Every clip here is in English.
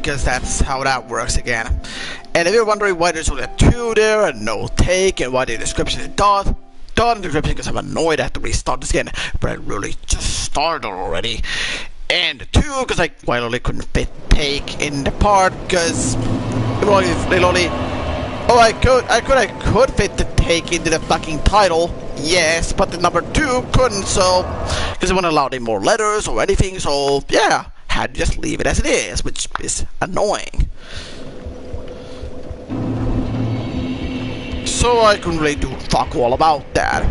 because that's how that works again. And if you're wondering why there's only a 2 there and no take, and why the description is dot in the description, because I'm annoyed I have to restart this again, but I really just started already. And 2 because I quite literally couldn't fit take in the part, because I could fit the take into the fucking title, yes, but the number 2 couldn't, so because it wouldn't allow any more letters or anything, so yeah, had to just leave it as it is, which is annoying. So I couldn't really do fuck all about that.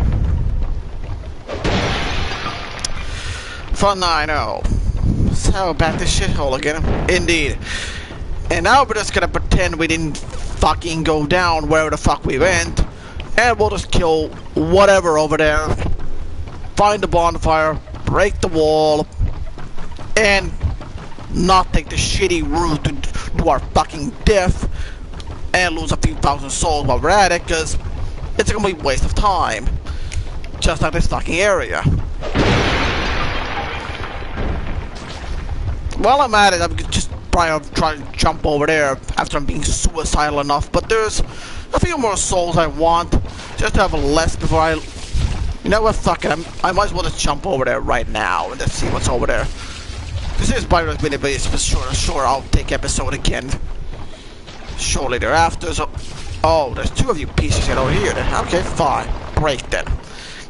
Fun, I know. So back to shithole again, indeed. And now we're just gonna pretend we didn't fucking go down wherever the fuck we went, and we'll just kill whatever over there, find the bonfire, break the wall, and not take the shitty route to our fucking death and lose a few thousand souls while we're at it, because it's gonna be a waste of time, just like this fucking area. While I'm at it, I'm just probably try to jump over there after I'm being suicidal enough, but there's a few more souls I want, just to have less before I... You know what, fuck it, I might as well just jump over there right now and just see what's over there. This is by the way, sure, I'll take episode again shortly thereafter, so... Oh, there's 2 of you pieces over here then. Okay, fine. Break then.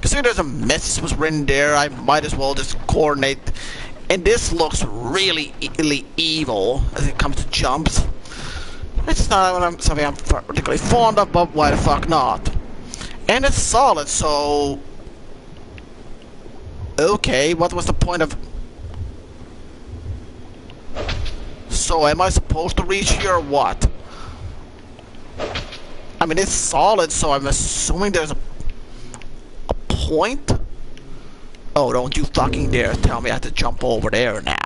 Considering there's a message was written there, I might as well just coordinate. And this looks really evil as it comes to jumps. It's not something I'm particularly fond of, but why the fuck not? And it's solid, so... Okay, what was the point of... So, am I supposed to reach here or what? I mean, it's solid, so I'm assuming there's a point? Oh, don't you fucking dare tell me I have to jump over there now.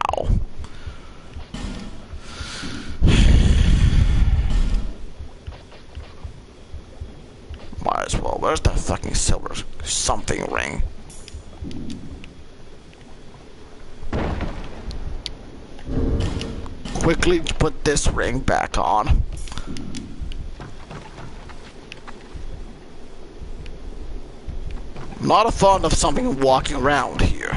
Might as well. Where's that fucking silver something ring? Quickly put this ring back on. Not a fond of something walking around here.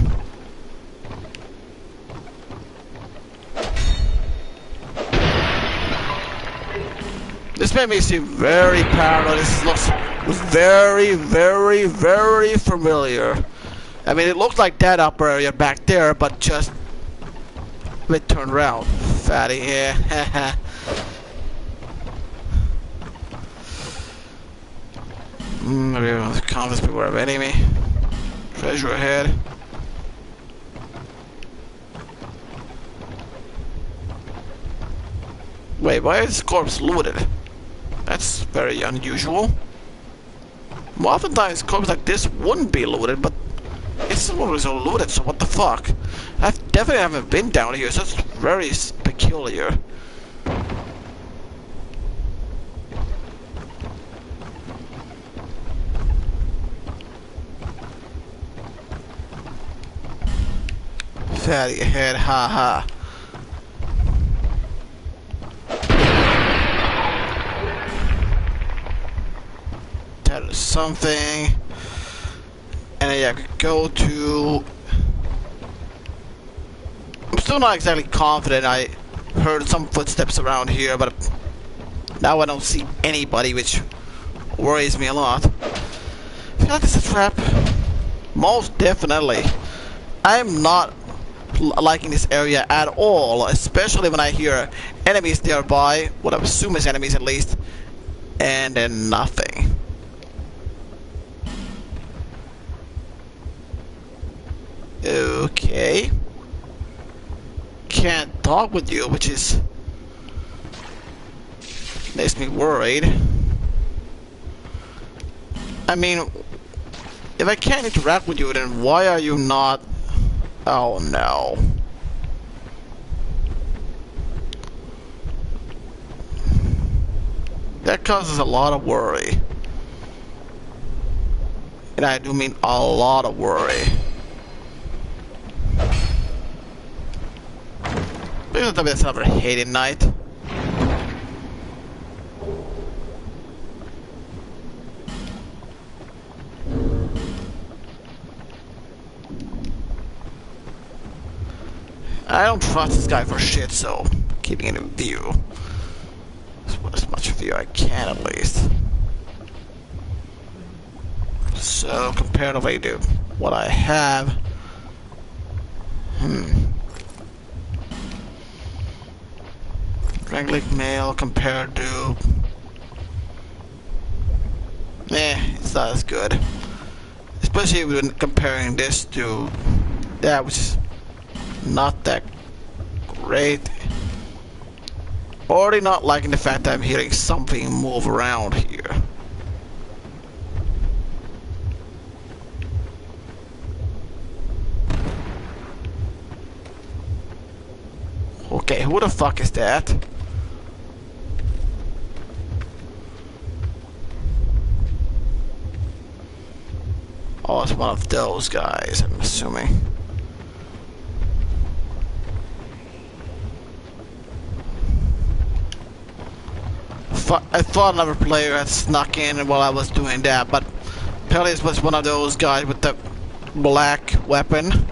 This made me seem very paranoid. This was very, very, very familiar. I mean, it looks like that upper area back there, but just... Let me turn around. Fatty here. The compass beware of enemy. Treasure ahead. Wait, why is this corpse looted? That's very unusual. Well, oftentimes corpses like this wouldn't be looted, but it's always so looted, so what the fuck? I definitely haven't been down here, so it's very peculiar. Fatty ahead, haha. That is something. And then I could go to... I'm still not exactly confident. I heard some footsteps around here, but now I don't see anybody, which worries me a lot. I feel like it's a trap. Most definitely. I'm not liking this area at all, especially when I hear enemies nearby, what I assume is enemies at least, and then nothing. Okay. Can't talk with you, which is... makes me worried. I mean, if I can't interact with you, then why are you not... Oh no. That causes a lot of worry. And I do mean a lot of worry. Because tell me that's another hated night. I don't trust this guy for shit, so keeping it in view. As much view I can, at least. So, comparatively to what I have... Regular mail compared to... it's not as good. Especially when comparing this to... that, which is not that great. Already not liking the fact that I'm hearing something move around here. Okay, who the fuck is that? Oh, it's one of those guys, I'm assuming. I thought another player had snuck in while I was doing that, but apparently it was one of those guys with the black weapon.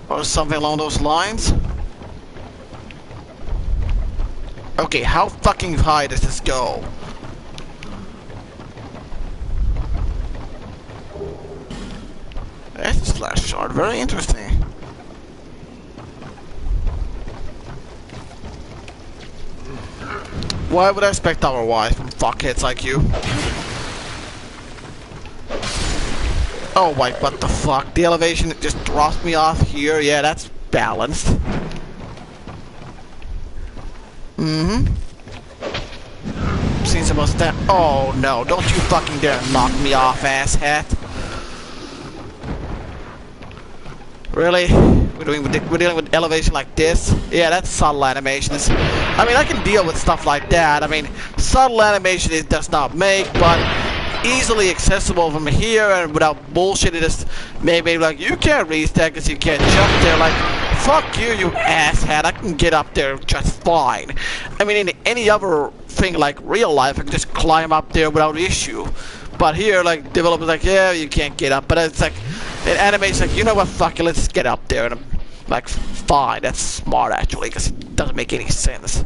Or something along those lines. Okay, how fucking high does this go? That's a splash shard, very interesting. Why would I expect otherwise from fuckheads like you? Oh wait, what the fuck? The elevation just drops me off here? Yeah, that's balanced. Seen some of that. Oh no, don't you fucking dare knock me off, asshat. Really? We're dealing with elevation like this? Yeah, that's subtle animations. I mean, I can deal with stuff like that. I mean, subtle animation it does not make, but easily accessible from here and without bullshit. It is maybe like, you can't reach that because you can't jump there. Like, fuck you, you asshat. I can get up there just fine. I mean, in any other thing like real life, I can just climb up there without issue. But here, like, developers like, yeah, you can't get up. But it's like, in anime, it's like, you know what, fuck it, let's get up there. And I'm like, fine, that's smart actually, because it doesn't make any sense.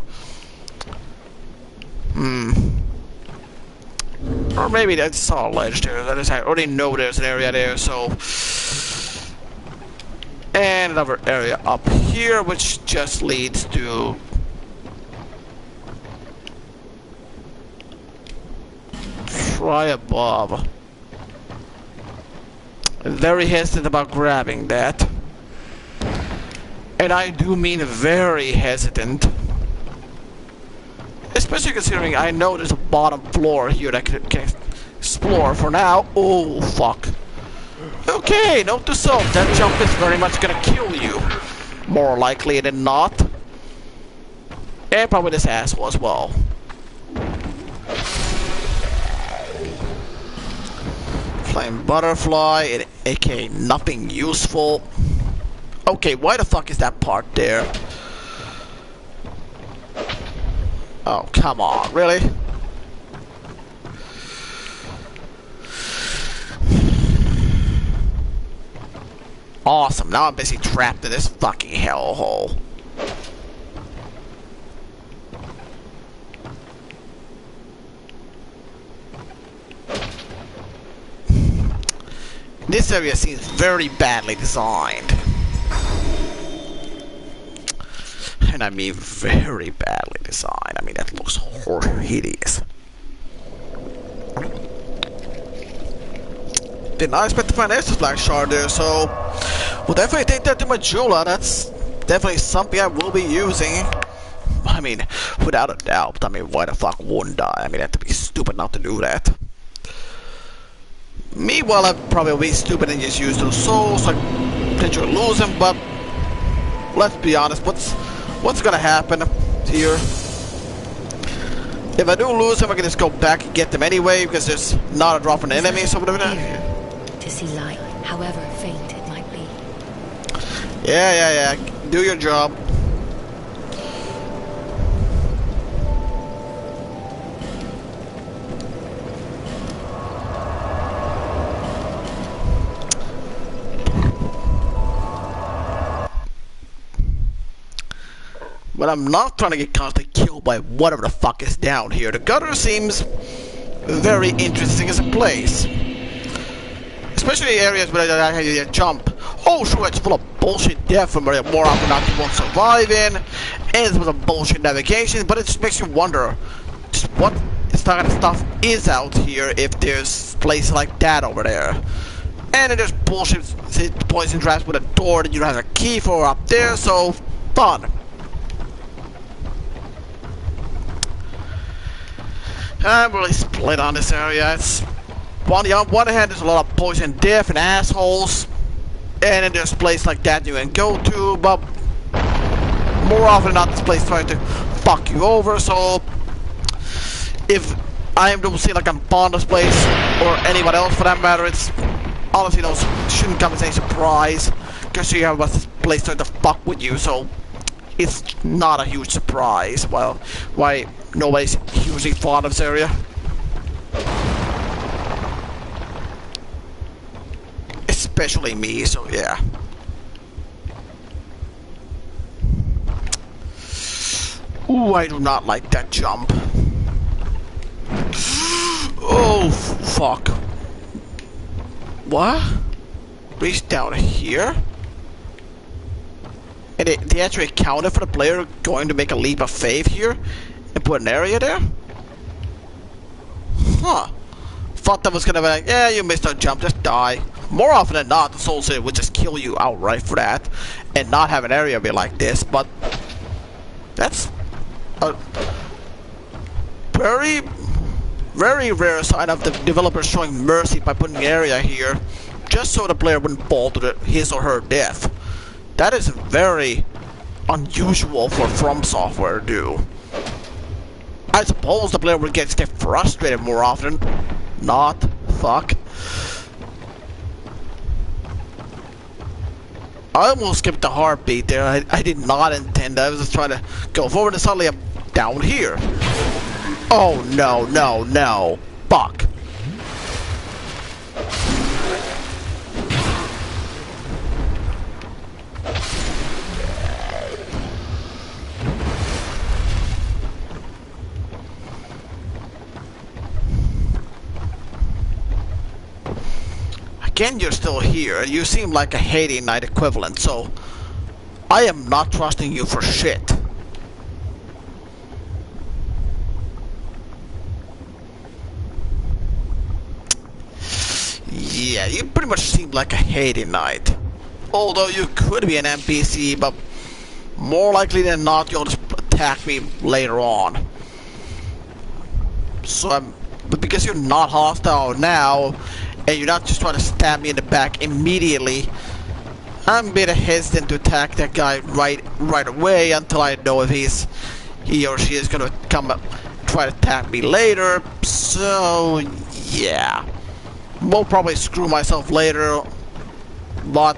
Or maybe I saw a ledge there. I already know there's an area there, so... And another area up here, which just leads to... Try above. Very hesitant about grabbing that. And I do mean very hesitant. Especially considering I know there's a bottom floor here that I can explore for now. Oh, fuck. Okay, note to self, that jump is very much gonna kill you. More likely than not. And probably this asshole as well. Flame butterfly, aka nothing useful. Okay, why the fuck is that part there? Oh, come on, really? Awesome, now I'm basically trapped in this fucking hellhole. This area seems very badly designed. And I mean very badly designed. I mean, that looks hideous. Did not expect to find Estes Black Shard there, so we'll definitely take that to Majula. That's definitely something I will be using. I mean, without a doubt. I mean, why the fuck wouldn't I? I mean, I'd have to be stupid not to do that. Meanwhile, I'd probably be stupid and just use those souls, so I potentially lose them, but let's be honest, what's gonna happen here? If I do lose them, I can just go back and get them anyway, because there's not a drop from the enemy, so whatever that. To see light, however faint it might be. Yeah. Do your job. but I'm not trying to get constantly killed by whatever the fuck is down here. The gutter seems very interesting as a place. Especially areas where I jump. Oh, sure, it's full of bullshit death from where more often than not you won't survive in. And it's with a bullshit navigation, but it just makes you wonder just what kind of stuff is out here if there's places like that over there. And then there's bullshit poison traps with a door that you don't have a key for up there, so fun. I'm really split on this area. It's on the one hand, there's a lot of poison death and assholes, and then there's places like that you can go to, but more often than not, this place trying to fuck you over. So if I am to say like I'm fond of this place, or anyone else for that matter, it's honestly shouldn't come as any surprise, because you have this place trying to fuck with you. So it's not a huge surprise. Well, why nobody's hugely fond of this area. Especially me, so yeah. Ooh, I do not like that jump. Oh, fuck. What? Reach down here? And they actually accounted for the player going to make a leap of faith here and put an area there? Huh. Thought that was gonna be like, yeah, you missed a jump, just die. More often than not, the Soul City would just kill you outright for that and not have an area be like this, but that's a very, very rare sign of the developers showing mercy by putting an area here just so the player wouldn't fall to his or her death. That is very unusual for From Software to do. I suppose the player would get frustrated more often. Not. Fuck. I almost skipped the heartbeat there. I did not intend that. I was just trying to go forward and suddenly I'm down here. Oh no, no, no. Fuck. Again, you're still here. You seem like a Haiti Knight equivalent, so I am not trusting you for shit. Yeah, you pretty much seem like a Haiti Knight. Although you could be an NPC, but more likely than not, you'll just attack me later on. So but because you're not hostile now, and you're not just trying to stab me in the back immediately, I'm a bit hesitant to attack that guy right away until I know if he or she is gonna come up try to attack me later. So yeah, we'll probably screw myself later, but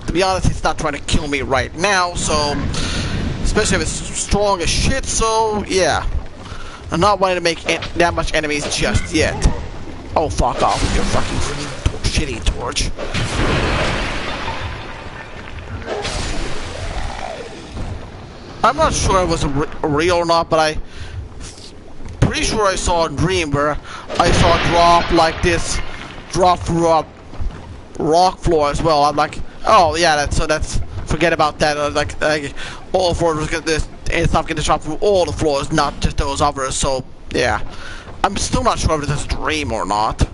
to be honest, it's not trying to kill me right now. So especially if it's strong as shit. So yeah, I'm not wanting to make that much enemies just yet. Oh, fuck off with your fucking shitty torch. I'm not sure it was real or not, but I'm pretty sure I saw a dream where I saw a drop like this, drop through a rock floor as well. I'm like, oh yeah, that's forget about that. Like all floors was gonna this and stuff getting dropped through all the floors, not just those others. So yeah. I'm still not sure if it's a dream or not.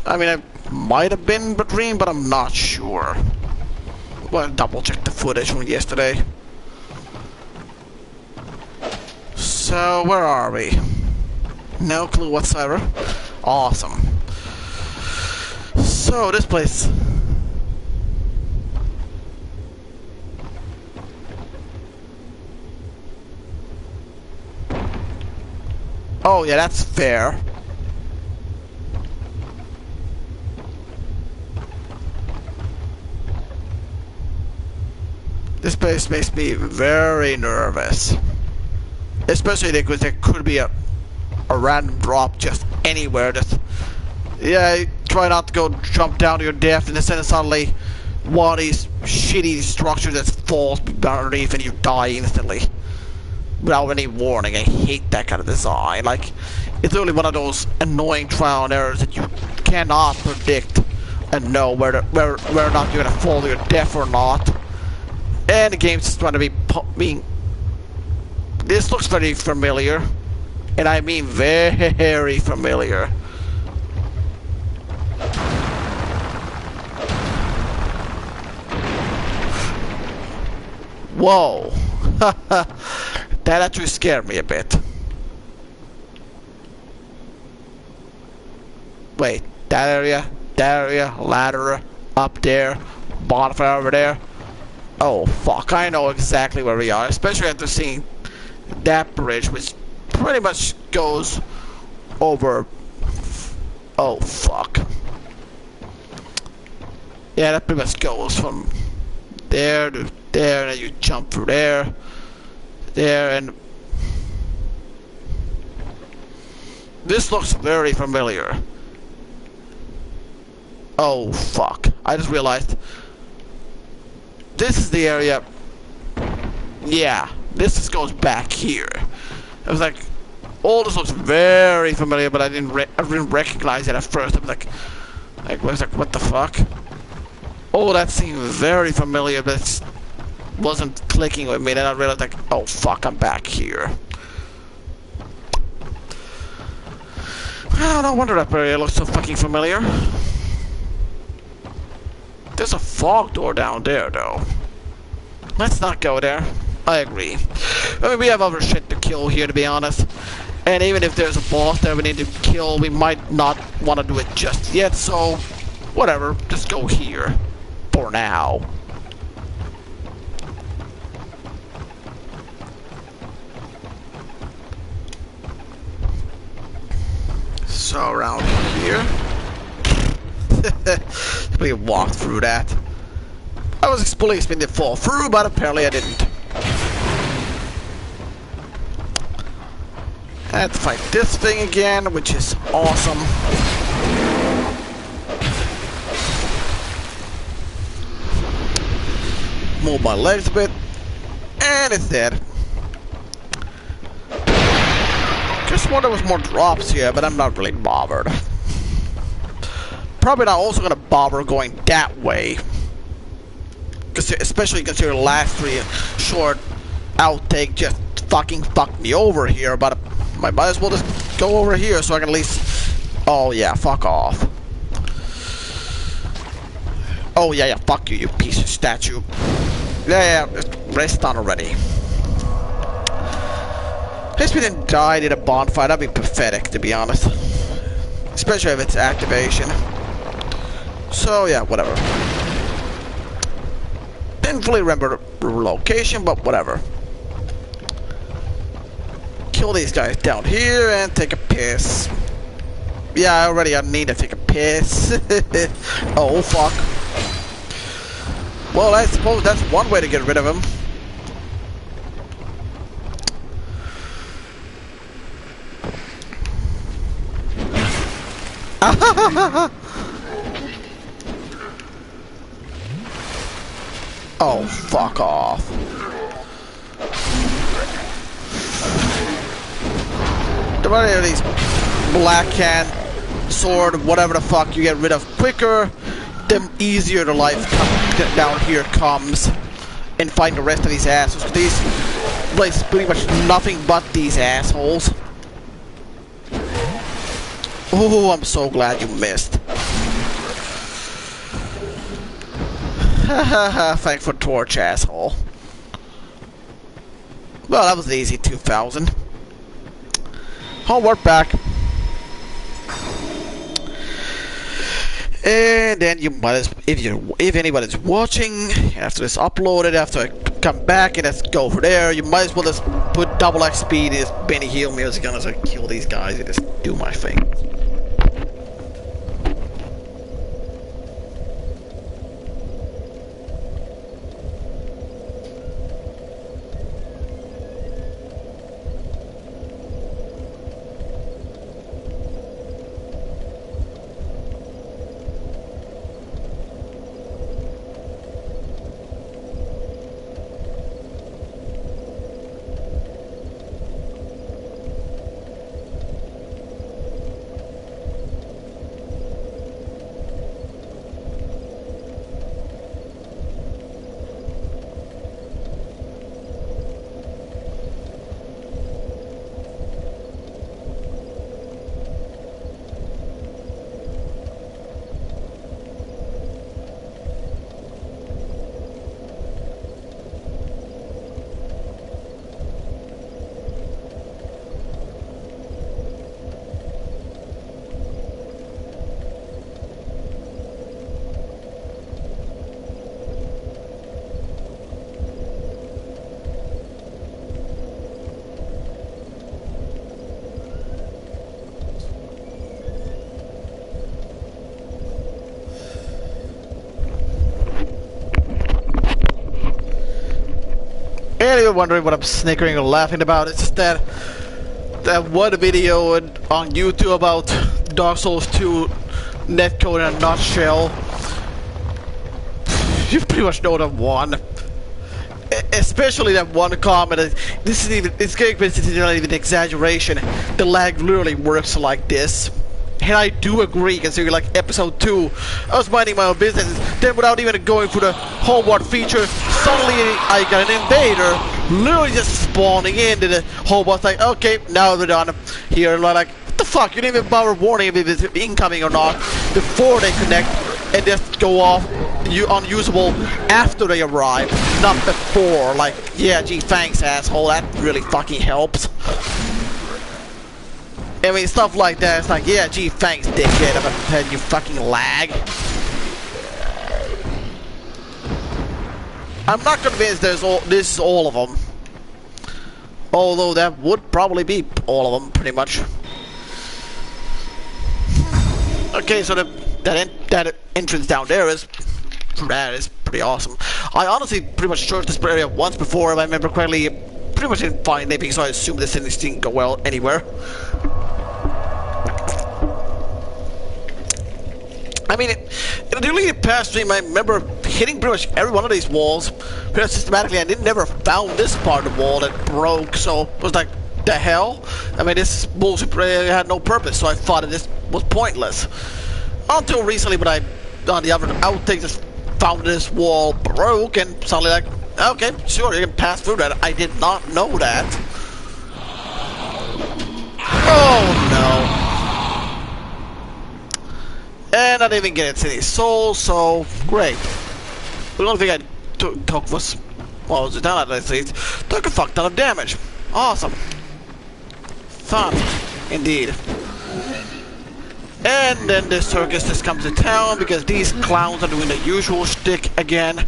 I mean, it might have been a dream, but I'm not sure. Well, double check the footage from yesterday. So, where are we? No clue whatsoever. Awesome. So, this place. Oh yeah, that's fair. This place makes me very nervous. Especially because there could be a random drop just anywhere. Just yeah, try not to go jump down to your death, and then suddenly one of these shitty structures that falls underneath and you die instantly. Without any warning. I hate that kind of design. Like, it's really one of those annoying trial and errors that you cannot predict and know whether or not you're gonna fall to your death or not. And the game's just trying to be this looks very familiar. And I mean very familiar. Whoa. That actually scared me a bit. Wait, that area, ladder, up there, bonfire over there. Oh fuck, I know exactly where we are, especially after seeing that bridge, which pretty much goes over... Oh fuck. Yeah, that pretty much goes from there to there, and then you jump through there, and this looks very familiar. Oh fuck, I just realized this is the area. Yeah, this just goes back here. I was like, all this looks very familiar, but I didn't recognize it at first. I was like what the fuck? Oh, that seemed very familiar, but it wasn't clicking with me. Then I realized, like, oh fuck, I'm back here. Oh, no wonder that area looks so fucking familiar. There's a fog door down there, though. Let's not go there. I agree. I mean, we have other shit to kill here, to be honest. And even if there's a boss that we need to kill, we might not want to do it just yet, so... whatever, just go here. For now. So, around here... we walked through that. I was expecting to fall through, but apparently I didn't. I had to fight this thing again, which is awesome. Move my legs a bit, and it's dead. Just thought there was more drops here, but I'm not really bothered. Probably not also gonna bother going that way, especially considering the last three short outtake just fucking fucked me over here. But I might as well just go over here so I can at least. Oh yeah, fuck off. Oh yeah, fuck you, you piece of statue. Yeah, just rest on already. If we didn't die in a bonfire, that'd be pathetic, to be honest. Especially if it's activation. So yeah, whatever. Didn't fully remember the location, but whatever. Kill these guys down here and take a piss. Yeah, I need to take a piss. Oh fuck. Well, I suppose that's one way to get rid of him. Oh, fuck off. The more of these black hand, sword, whatever the fuck you get rid of quicker, the easier the life down here comes in fighting the rest of these assholes. These places pretty much nothing but these assholes. Oh, I'm so glad you missed. Haha, thanks for torch, asshole. Well, that was easy, 2000. Homework back. And then you might as, if anybody's watching after this uploaded, after I come back and let's go over there, you might as well just put double X speed in this Benny Hill music on as I kill these guys and just do my thing. you're wondering what I'm snickering or laughing about, it's just that one video on YouTube about Dark Souls 2 netcode in a nutshell. You pretty much know that one. Especially that one comment. It's not even an exaggeration. The lag literally works like this. And I do agree, considering like episode 2, I was minding my own business, then without even going through the homeward feature, suddenly I got an invader, literally just spawning into the homeward, like, okay, now they're done. Here, like, what the fuck, you didn't even bother warning if it's incoming or not, before they connect, and just go off unusable after they arrive, not before. Like, yeah, gee, thanks, asshole, that really fucking helps. I mean, stuff like that, it's like, yeah, gee, thanks, dickhead, and you fucking lag. I'm not convinced this is all of them. Although that would probably be all of them, pretty much. Okay, so that entrance down there is pretty awesome. I honestly pretty much searched this area once before, if I remember correctly. Pretty much didn't find anything, so I assume this didn't go well anywhere. I mean, in the deleted past stream, I remember hitting pretty much every one of these walls pretty systematically. I never found this part of the wall that broke, so it was like, the hell? I mean, this bullshit had no purpose, so I thought that this was pointless. Until recently, when I, on the other outtake, just found this wall broke, and suddenly like, okay, sure, you can pass through that. I did not know that. Oh no. And I didn't even get any souls, so great. The only thing I took was, well, it was done at least, took a fuck ton of damage. Awesome. Fun, indeed. And then the circus just comes to town because these clowns are doing the usual shtick again.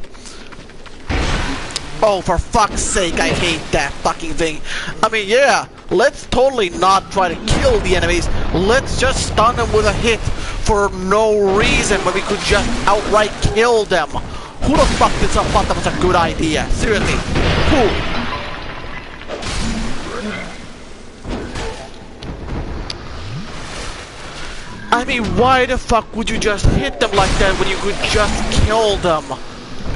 Oh, for fuck's sake, I hate that fucking thing. I mean, yeah, let's totally not try to kill the enemies. Let's just stun them with a hit for no reason when we could just outright kill them. Who the fuck thought that was a good idea? Seriously, who? I mean, why the fuck would you just hit them like that when you could just kill them?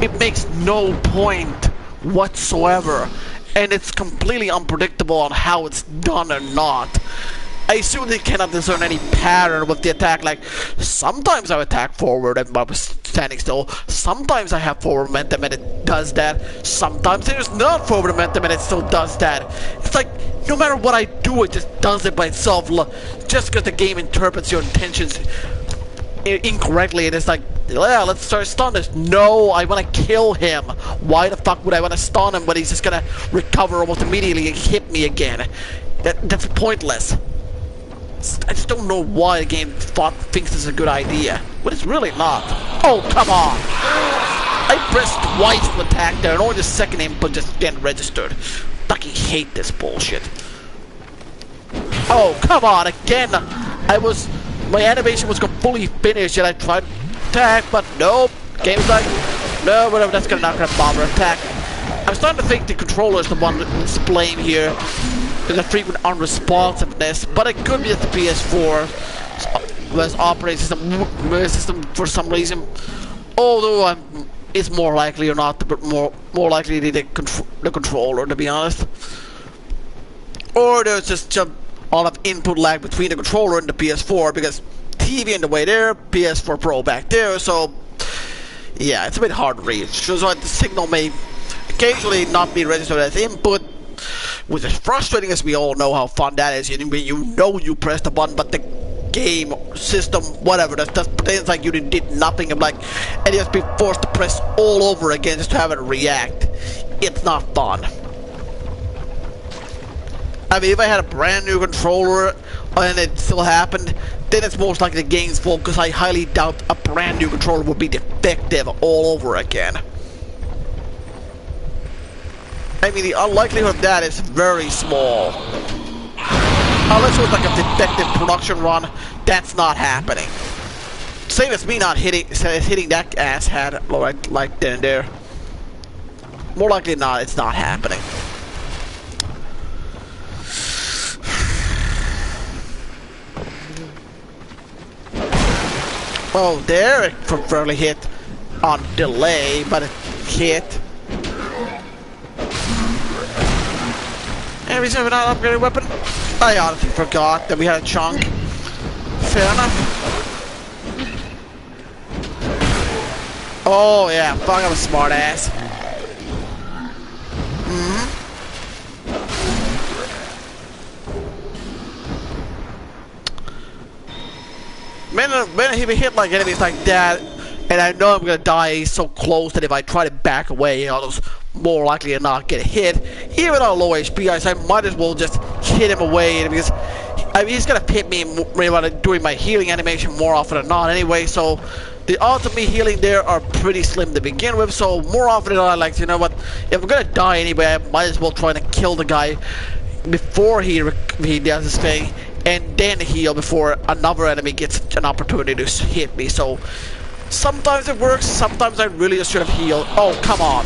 It makes no point whatsoever, and it's completely unpredictable on how it's done or not. I assume they cannot discern any pattern with the attack. Like, sometimes I attack forward and I was standing still, sometimes I have forward momentum and it does that, sometimes there's not forward momentum and it still does that. It's like, no matter what I do, it just does it by itself, just because the game interprets your intentions incorrectly, and it's like, yeah, let's start stun this. No, I want to kill him. Why the fuck would I want to stun him when he's just gonna recover almost immediately and hit me again? That's pointless. I just don't know why the game thinks this is a good idea, but it's really not. Oh, come on! I pressed twice to attack there, and only the second input just didn't registered. Fucking hate this bullshit. Oh, come on, again! My animation was fully finished, and I tried to attack, but nope. Game's like, no, whatever, that's not gonna bother attack. I'm starting to think the controller is the one that's to blame here. There's a frequent unresponsiveness, but it could be that the PS4 was operating system for some reason. Although it's more likely or not, but more likely the controller, to be honest. Or there's just a lot of input lag between the controller and the PS4, because TV in the way there, PS4 Pro back there, so yeah, it's a bit hard to read. So the signal may occasionally not be registered as input, which is frustrating, as we all know how fun that is. You know you press the button, but the game, system, whatever, that pretends like you did nothing. I'm like, and you have to be forced to press all over again just to have it react. It's not fun. I mean, if I had a brand new controller and it still happened, then it's most likely the game's fault, because I highly doubt a brand new controller would be defective all over again. I mean, the unlikelihood of that is very small. Unless it was like a defective production run, that's not happening. Same as me not hitting that asshat like then and there. More likely than not, it's not happening. Oh, there it fairly hit on delay, but it hit. And we still have an upgraded weapon. I honestly forgot that we had a chunk. Fair enough. Oh yeah, fuck, I'm a smart ass. When he hit like enemies like that, and I know I'm gonna die so close that if I try to back away, I was more likely to not get hit. Even on low HP, I might as well just hit him away because I mean, he's gonna hit me when I'm doing my healing animation more often than not anyway. So the odds of me healing there are pretty slim to begin with. So more often than not, I like to, you know what? If I'm gonna die anyway, I might as well try to kill the guy before he does his thing, and then heal before another enemy gets an opportunity to hit me. So sometimes it works, sometimes I really just should have healed. Oh, come on.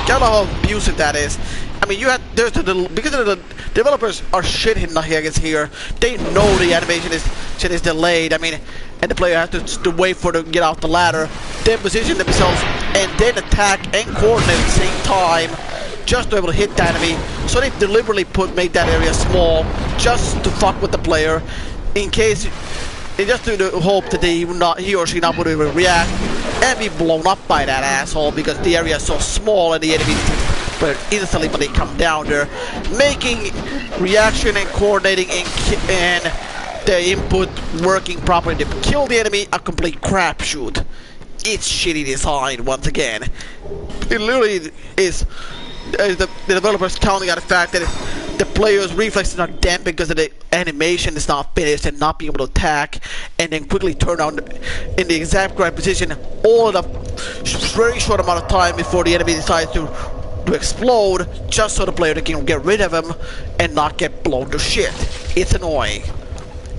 Get how abusive that is. I mean, because the developers are shit hitting against here. They know the animation is delayed. I mean, and the player has to wait for them to get off the ladder, then position themselves, and then attack and coordinate at the same time, just to be able to hit the enemy. So they deliberately made that area small, just to fuck with the player, in case they just to hope that he or she not would even react and be blown up by that asshole, because the area is so small and the enemy instantly when they come down there, making reaction and coordinating and the input working properly to kill the enemy a complete crapshoot. It's shitty design once again. It literally is. The developers counting on the fact that the player's reflexes are dampened because of the animation is not finished and not being able to attack, and then quickly turn on in the exact right position all in a very short amount of time before the enemy decides to explode, just so the player can get rid of him and not get blown to shit. It's annoying.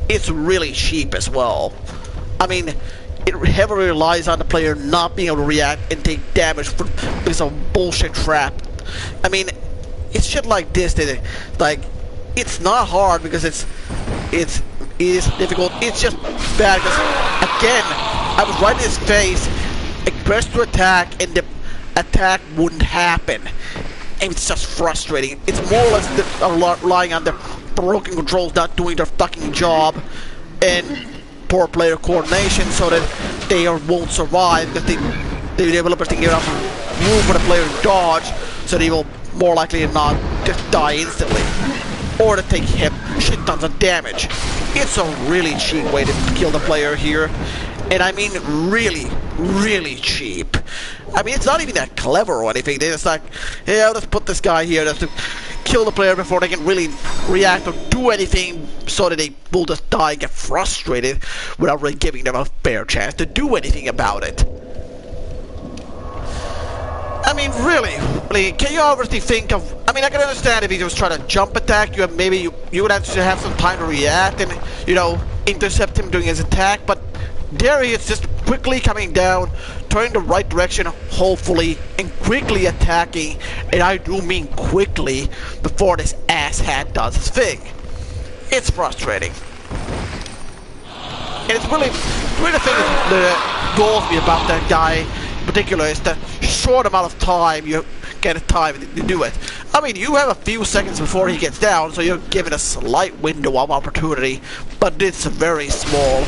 It's really cheap as well. I mean, it heavily relies on the player not being able to react and take damage because of a bullshit trap. I mean, it's shit like this that, like, it's not hard because it is difficult. It's just bad because, again, I was right in his face, I pressed to attack, and the attack wouldn't happen. And it's just frustrating. It's more or less relying on the broken controls not doing their fucking job, and poor player coordination so that they won't survive because the developers can give enough room for the player to dodge, so they will more likely than not just die instantly, or to take hit shit tons of damage. It's a really cheap way to kill the player here, and I mean really, really cheap. I mean, it's not even that clever or anything. They're just like, yeah, let's put this guy here just to kill the player before they can really react or do anything, so that they will just die and get frustrated without really giving them a fair chance to do anything about it. I mean, really, can you obviously think of... I mean, I can understand if he was trying to jump attack you, maybe you would have to have some time to react and, you know, intercept him during his attack, but there he is, just quickly coming down, turning the right direction, hopefully, and quickly attacking, and I do mean quickly, before this asshat does his thing. It's frustrating. And it's really the thing that galls me about that guy in particular is the short amount of time you get time to do it. I mean, you have a few seconds before he gets down, so you're given a slight window of opportunity, but it's very small.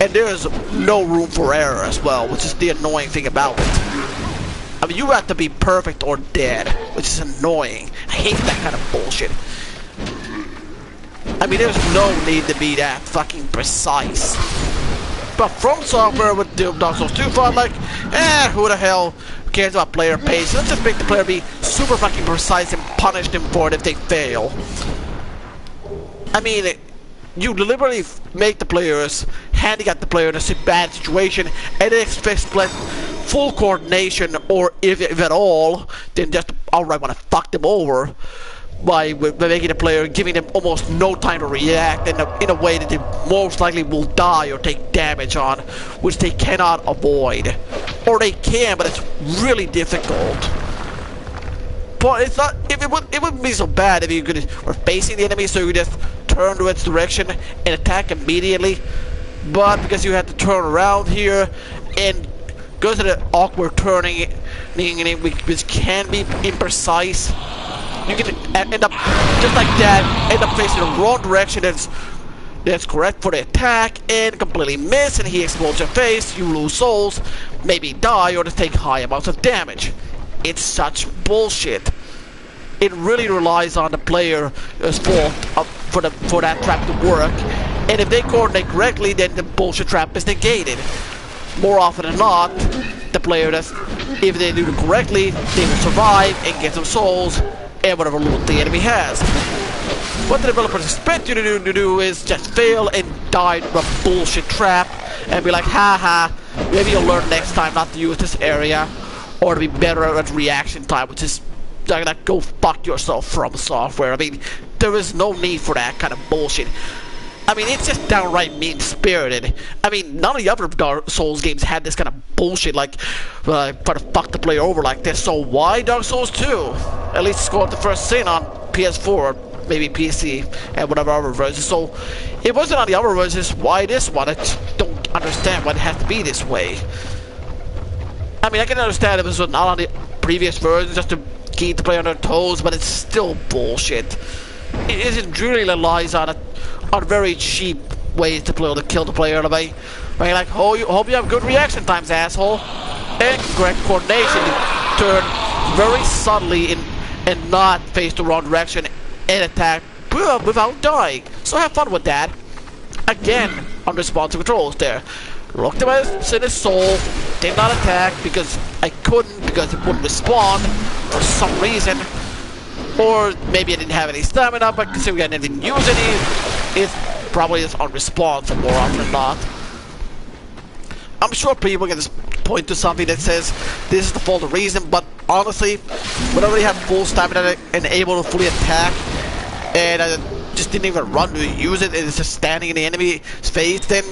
And there's no room for error as well, which is the annoying thing about it. I mean, you have to be perfect or dead, which is annoying. I hate that kind of bullshit. I mean, there's no need to be that fucking precise. But From Software with Dark Souls 2 felt like, who the hell cares about player pace? Let's just make the player be super fucking precise and punish them for it if they fail. I mean, you deliberately make the players, handicap the player in a bad situation, and then expect full coordination, or if at all, then just outright want to fuck them over by making the player, giving them almost no time to react in a way that they most likely will die or take damage on, which they cannot avoid. Or they can, but it's really difficult. But it's not, it wouldn't be so bad if were facing the enemy, so you just turn to its direction and attack immediately. but because you had to turn around here and go to the awkward turning, which can be imprecise, you can end up just like that, end up facing the wrong direction that's correct for the attack and completely miss, and he explodes your face, you lose souls, maybe die or to take high amounts of damage. It's such bullshit. It really relies on the player's fault for that trap to work, and if they coordinate correctly, then the bullshit trap is negated. More often than not, the player if they do it correctly, they will survive and get some souls and whatever loot the enemy has. What the developers expect you to do is just fail and die to a bullshit trap and be like, haha, maybe you'll learn next time not to use this area or to be better at reaction time, which is like, go fuck yourself from software. I mean, there is no need for that kind of bullshit. I mean, it's just downright mean-spirited. I mean, none of the other Dark Souls games had this kind of bullshit, like, try to fuck the player over like this. So why Dark Souls 2? At least scored the first sin on PS4, maybe PC, and whatever other versions. So, it wasn't on the other versions, why this one? I just don't understand why it has to be this way. I mean, I can understand if it was not on the previous versions, just to keep the player on their toes, but it's still bullshit. It really relies on very cheap ways to kill the player. Like, oh, hope you have good reaction times, asshole. And correct coordination to turn very subtly and not face the wrong direction and attack without dying. So have fun with that. Again, unresponsive controls there. Looked at my his soul, did not attack because I couldn't, because it wouldn't respond for some reason. Or maybe I didn't have any stamina, but considering I didn't use any, it's probably just unresponsive more often than not. I'm sure people can just point to something that says this is the fault of reason, but honestly, when I already have full stamina and able to fully attack, and I just didn't even run to use it, and it's just standing in the enemy's face, then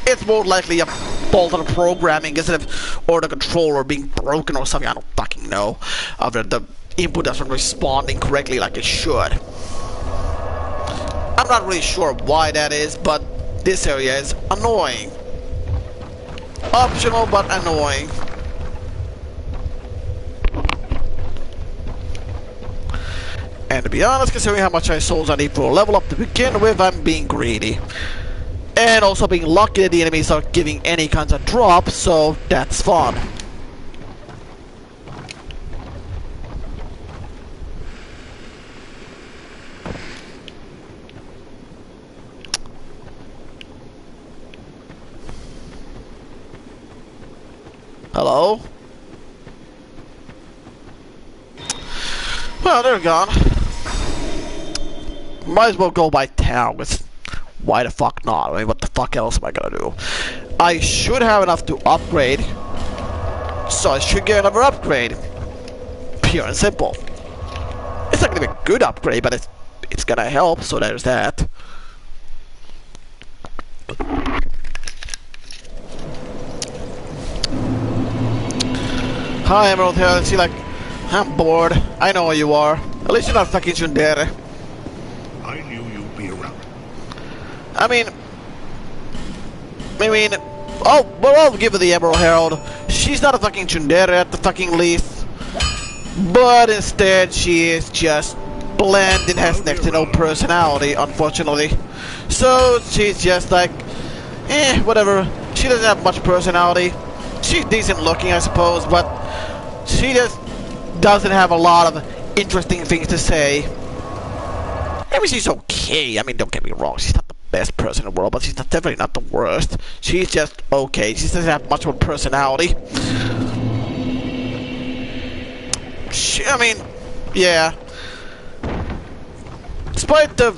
it's more likely a fault of the programming instead of, or the controller being broken or something. I don't fucking know. The input doesn't responding correctly like it should. I'm not really sure why that is, but this area is annoying. Optional, but annoying. And to be honest, considering how much souls I need for a level up to begin with, I'm being greedy. And also being lucky that the enemies are giving any kinds of drops, so that's fun. Hello? Well, they're gone. Might as well go by town, with why the fuck not? I mean, what the fuck else am I gonna do? I should have enough to upgrade, so I should get another upgrade. Pure and simple. It's not gonna be a good upgrade, but it's gonna help, so there's that. Hi, Emerald here. See, like, I'm bored. I know where you are. At least you're not fucking Tsundere. I knew you'd be around. I mean, oh, well, I'll give her the Emerald Herald. She's not a fucking Tsundere at the fucking least. But instead, she is just bland and has next to no personality, unfortunately. So, she's just like, whatever. She doesn't have much personality. She's decent looking, I suppose, but she just doesn't have a lot of interesting things to say. I mean, she's okay. I mean, don't get me wrong. She's not the best person in the world, but she's definitely not the worst. She's just okay. She doesn't have much of a personality. I mean, yeah. Despite the,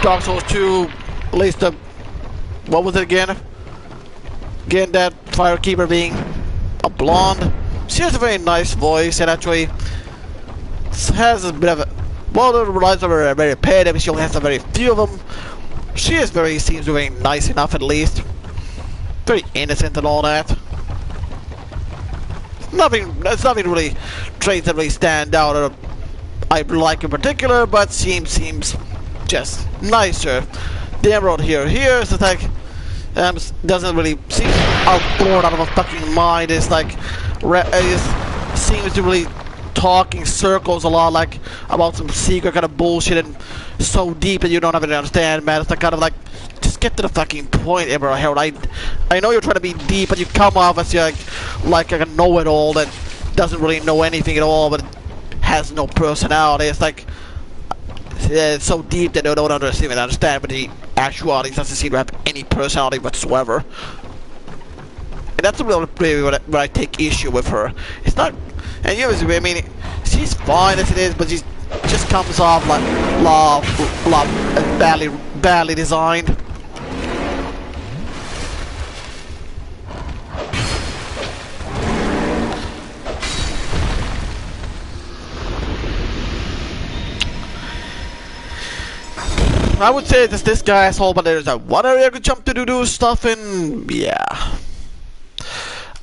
Dark Souls 2, at least the, what was it again? Again, that Firekeeper being a blonde. She has a very nice voice and actually has a bit of a, well, the lines are very repetitive. She only has a very few of them. She seems very nice enough at least. Very innocent and all that. It's nothing really traits that really stand out or I like in particular, but seems just nicer the emerald here. Here is like doesn't really seems bored out of a fucking mind. It's like it seems to really talk in circles a lot, like about some secret kind of bullshit and so deep that you don't even understand, man. It's like kind of like just get to the fucking point, Emerald Herald. I know you're trying to be deep, but you come off as like a know-it-all that doesn't really know anything at all, but has no personality. It's like it's so deep that they don't understand, but the actuality doesn't seem to have any personality whatsoever. And that's really what I take issue with her. It's not, and you know, I mean, she's fine as it is, but she just comes off like badly designed. I would say it's this guy asshole, but there's that one area I could jump to do stuff in. Yeah.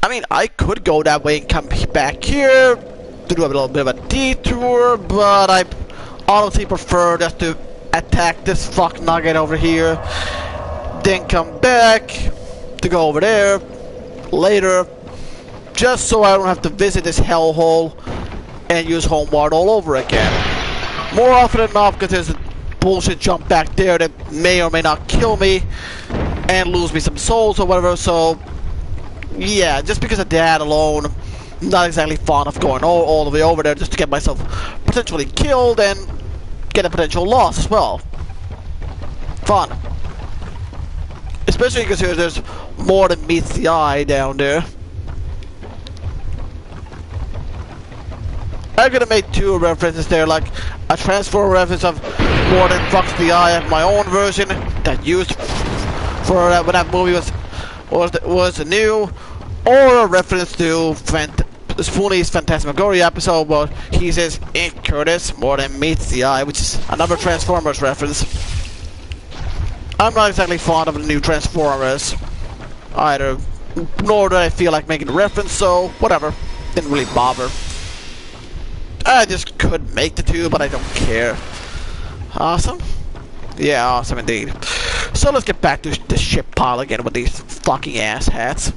I mean, I could go that way and come back here to do a little bit of a detour, but I honestly prefer just to attack this fuck nugget over here, then come back to go over there later, just so I don't have to visit this hellhole and use Homeward all over again. More often than not, because there's a bullshit jump back there that may or may not kill me and lose me some souls or whatever. So yeah, just because of that alone, I'm not exactly fond of going all the way over there just to get myself potentially killed and get a potential loss as well. Fun, especially because there's more than meets the eye down there. I could have made two references there, like a transform reference of more than fucks the eye of my own version that used for when that movie was new, or a reference to Spoony's Phantasmagoria episode where he says, "Ain't Curtis more than meets the eye," which is another Transformers reference. I'm not exactly fond of the new Transformers either, nor do I feel like making a reference, so whatever, didn't really bother. I just could make the two, but I don't care. Awesome? Yeah, awesome indeed. So let's get back to the ship pile again with these fucking asshats.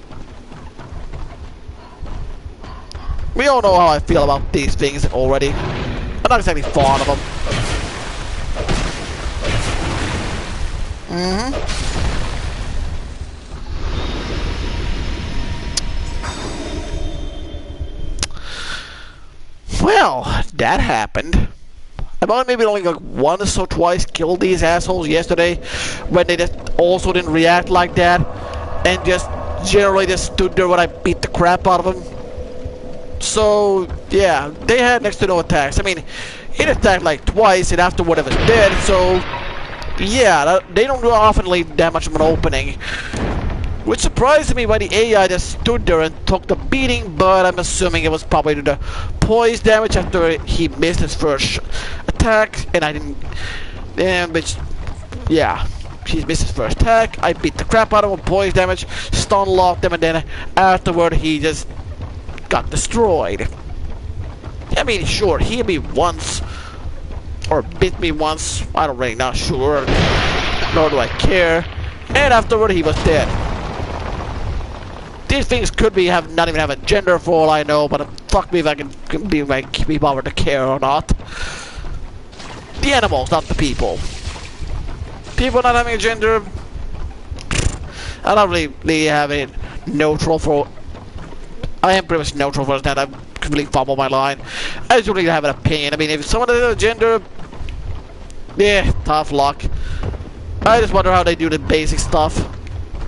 We all know how I feel about these things already. I'm not exactly fond of them. Well, that happened. I've maybe only like once or twice killed these assholes yesterday when they just also didn't react like that and just generally just stood there when I beat the crap out of them. So yeah, they had next to no attacks. I mean, it attacked like twice and afterward it was dead, so yeah, they don't often leave that much of an opening. Which surprised me why the AI just stood there and took the beating, but I'm assuming it was probably due to poise damage after he missed his first attack, and I didn't, which, yeah, he missed his first attack, I beat the crap out of him, poise damage, stun locked him, and then afterward he just got destroyed. I mean, sure, he hit me once, or bit me once, I don't really not sure, nor do I care, and afterward he was dead. These things could not even have a gender for all I know, but fuck me if I can be bothered to care or not. The animals, not the people. People not having a gender, I don't really have it neutral for. I am pretty much neutral for that. I completely fumble my line. I just don't really have an opinion. I mean, if someone has a gender, yeah, tough luck. I just wonder how they do the basic stuff,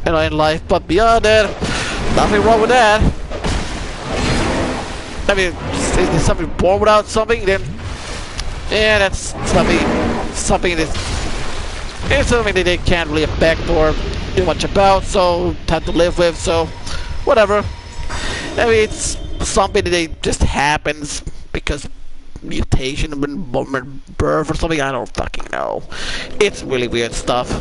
you know, in life. But beyond that, nothing wrong with that. I mean, is somebody born without something? Then, yeah, that's something that they can't really affect or do much about. So have to live with. So, whatever. I mean, it's something that just happens because mutation and birth or something. I don't fucking know. It's really weird stuff.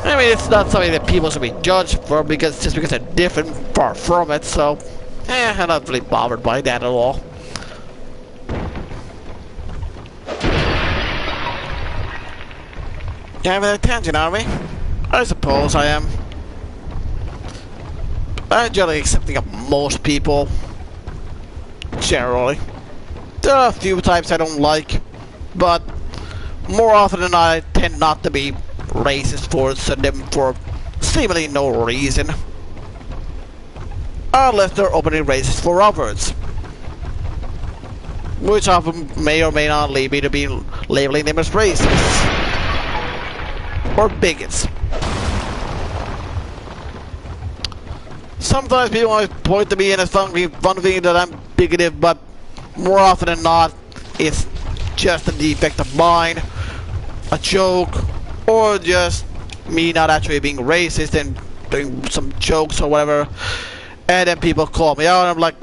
I mean, it's not something that people should be judged for because they're different, far from it. So, I'm not really bothered by that at all. Have attention, are we? I suppose I am. I'm generally accepting of most people. Generally. There are a few types I don't like, but more often than not, I tend not to be racist towards them for seemingly no reason. Unless they're openly racist for others. Which often may or may not lead me to be labeling them as racists. Or bigots. Sometimes people always point to me and it's fun of me that I'm bigoted, but more often than not, it's just a defect of mine, a joke, or just me not actually being racist and doing some jokes or whatever. And then people call me out and I'm like,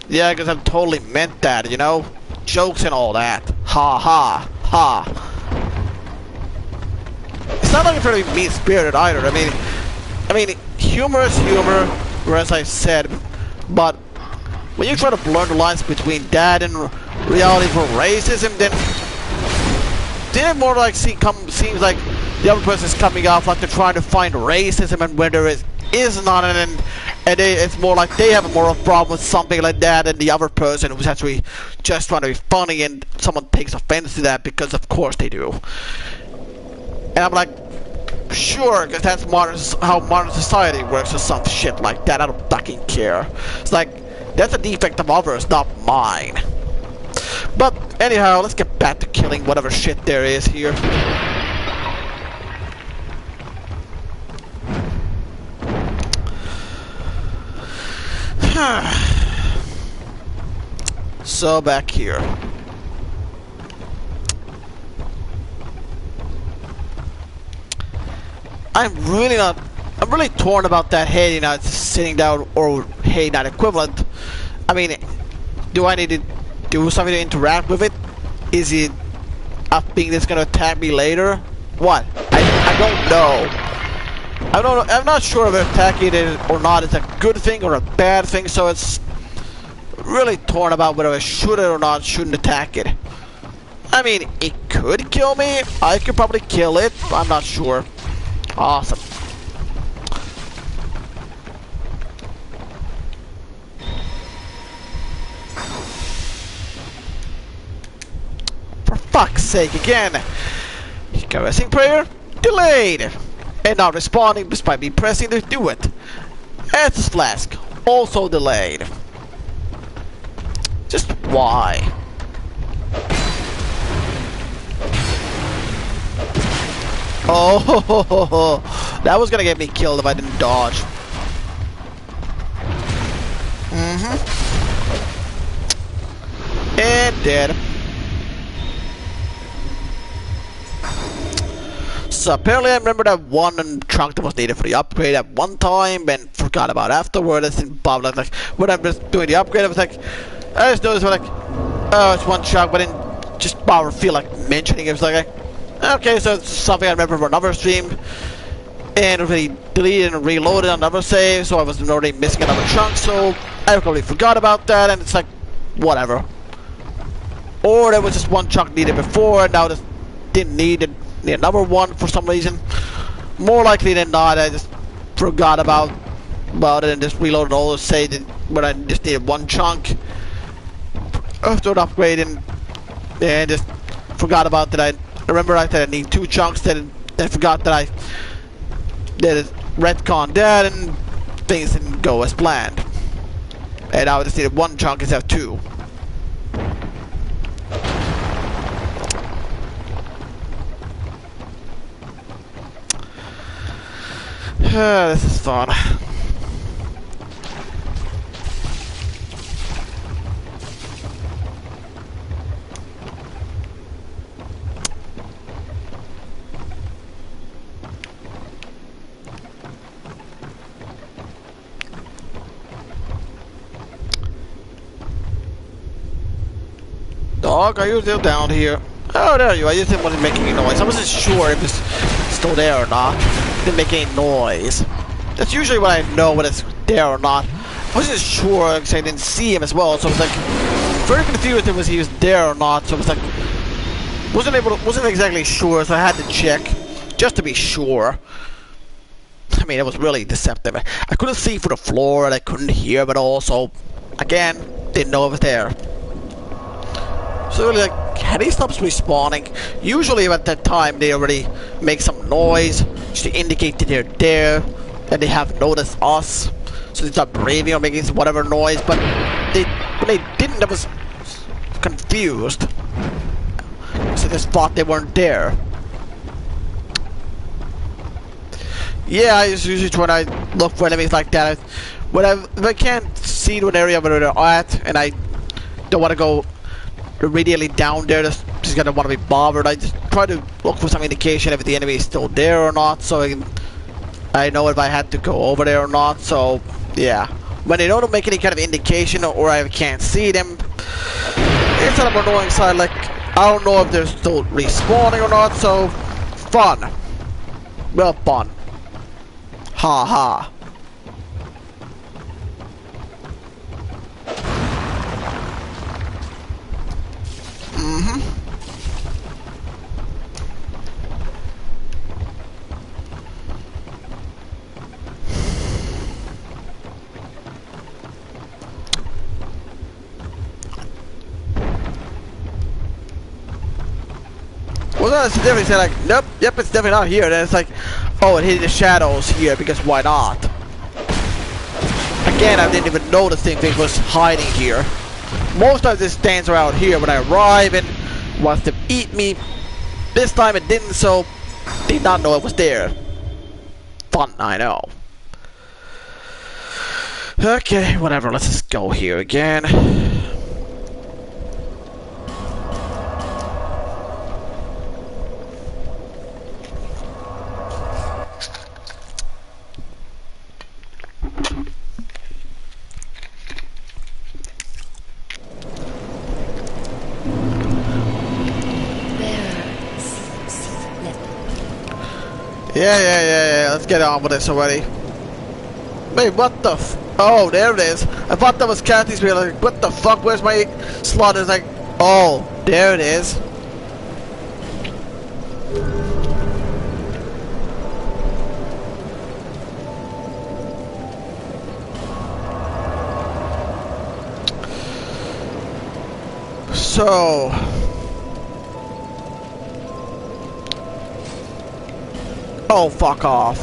yeah, because I totally meant that, you know? Jokes and all that. Ha ha ha. It's not like I'm trying to be mean-spirited either. I mean, humor is humor, as I said, but when you try to blur the lines between that and reality for racism, then it more like seems like the other person is coming off like they're trying to find racism, and where there is not, and it's more like they have more of a problem with something like that than the other person who's actually just trying to be funny, and someone takes offense to that because of course they do. And I'm like, sure, because that's how modern society works or some shit like that. I don't fucking care. It's like, that's a defect of others, not mine. But anyhow, let's get back to killing whatever shit there is here. So back here. I'm really torn about that Hey Not sitting down or Hey Not equivalent. I mean, do I need to do something to interact with it? Is it a thing that's gonna attack me later? What? I don't know. I don't know. I'm not sure if attacking it or not is a good thing or a bad thing, so it's really torn about whether I should or not shouldn't attack it. I mean, it could kill me. I could probably kill it. I'm not sure. Awesome. For fuck's sake, again. Caressing prayer, delayed. And not responding despite me pressing to do it. Estus flask, also delayed. Just why? Oh, that was gonna get me killed if I didn't dodge. And dead. So apparently I remember that one trunk that was needed for the upgrade at one time and forgot about afterward. It's in Bob like when I'm just doing the upgrade, I was like, I just noticed like, oh, it's one trunk, but I didn't just bother feel like mentioning it. It was like, okay, so it's something I remember from another stream, and it was deleted and reloaded on another save, so I was already missing another chunk, so I probably forgot about that, and it's like, whatever. Or there was just one chunk needed before, and now just didn't need another one for some reason. More likely than not, I just forgot about it and just reloaded all the saves when I just needed one chunk after an upgrade, and just forgot about that. I remember I said I need 2 chunks, then I forgot that I did retcon that, and things didn't go as planned. And now I just needed 1 chunk instead of 2. This is fun. Dog, are you still down here? Oh, there you are. I just didn't want it making any noise. I wasn't sure if it's still there or not. It didn't make any noise. That's usually when I know when it's there or not. I wasn't sure because I didn't see him as well, so I was like very confused if he was there or not. So I was like wasn't exactly sure, so I had to check just to be sure. I mean, it was really deceptive. I couldn't see through the floor and I couldn't hear it all, so again, didn't know it was there. So really, like, had he stopped respawning? Usually at that time they already make some noise to indicate that they're there, that they have noticed us. So they start breathing or making whatever noise, but when they didn't, I was confused. So they thought they weren't there. Yeah, I usually try to look for enemies like that. If I can't see an area where they're at, and I don't want to go immediately down there, just gonna want to be bothered, I just try to look for some indication if the enemy is still there or not, so I know if I had to go over there or not. So yeah, when they don't make any kind of indication or I can't see them, it's on the annoying side. Like, I don't know if they're still respawning or not. So fun, well fun, ha ha. Well, no, it's definitely say like, nope, yep, it's definitely not here. Then it's like, oh, it hit the shadows here because why not? Again, I didn't even know the thing was hiding here. Most times it stands around here when I arrive and wants to eat me. This time it didn't, so did not know it was there. Fun, I know. Okay, whatever, let's just go here again. Yeah, let's get on with this already. Wait, what the oh, there it is. I thought that was Kathy's wheel. Like, what the fuck, where's my slot? It's like, oh, there it is. So oh, fuck off.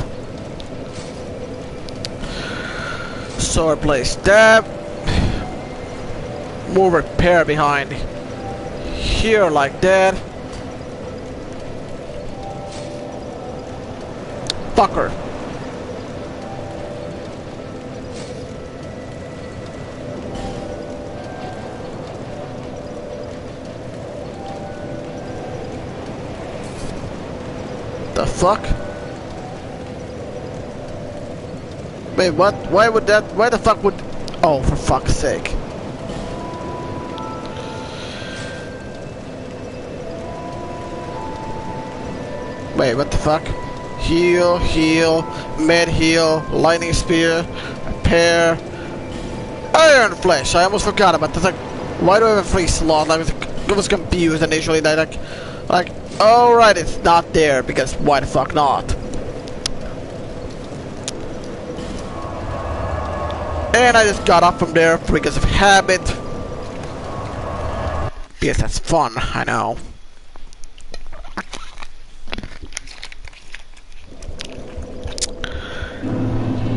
So I place that. More repair behind here like that. Fucker. The fuck? Wait, what? Why would that? Why the fuck would? Oh, for fuck's sake! Wait, what the fuck? Heal, heal, med heal, lightning spear, repair, iron flesh. I almost forgot about that. Like, why do I have a free slot? I was confused initially. Like, all right, it's not there because why the fuck not? And I just got up from there because of habit. Because that's fun, I know.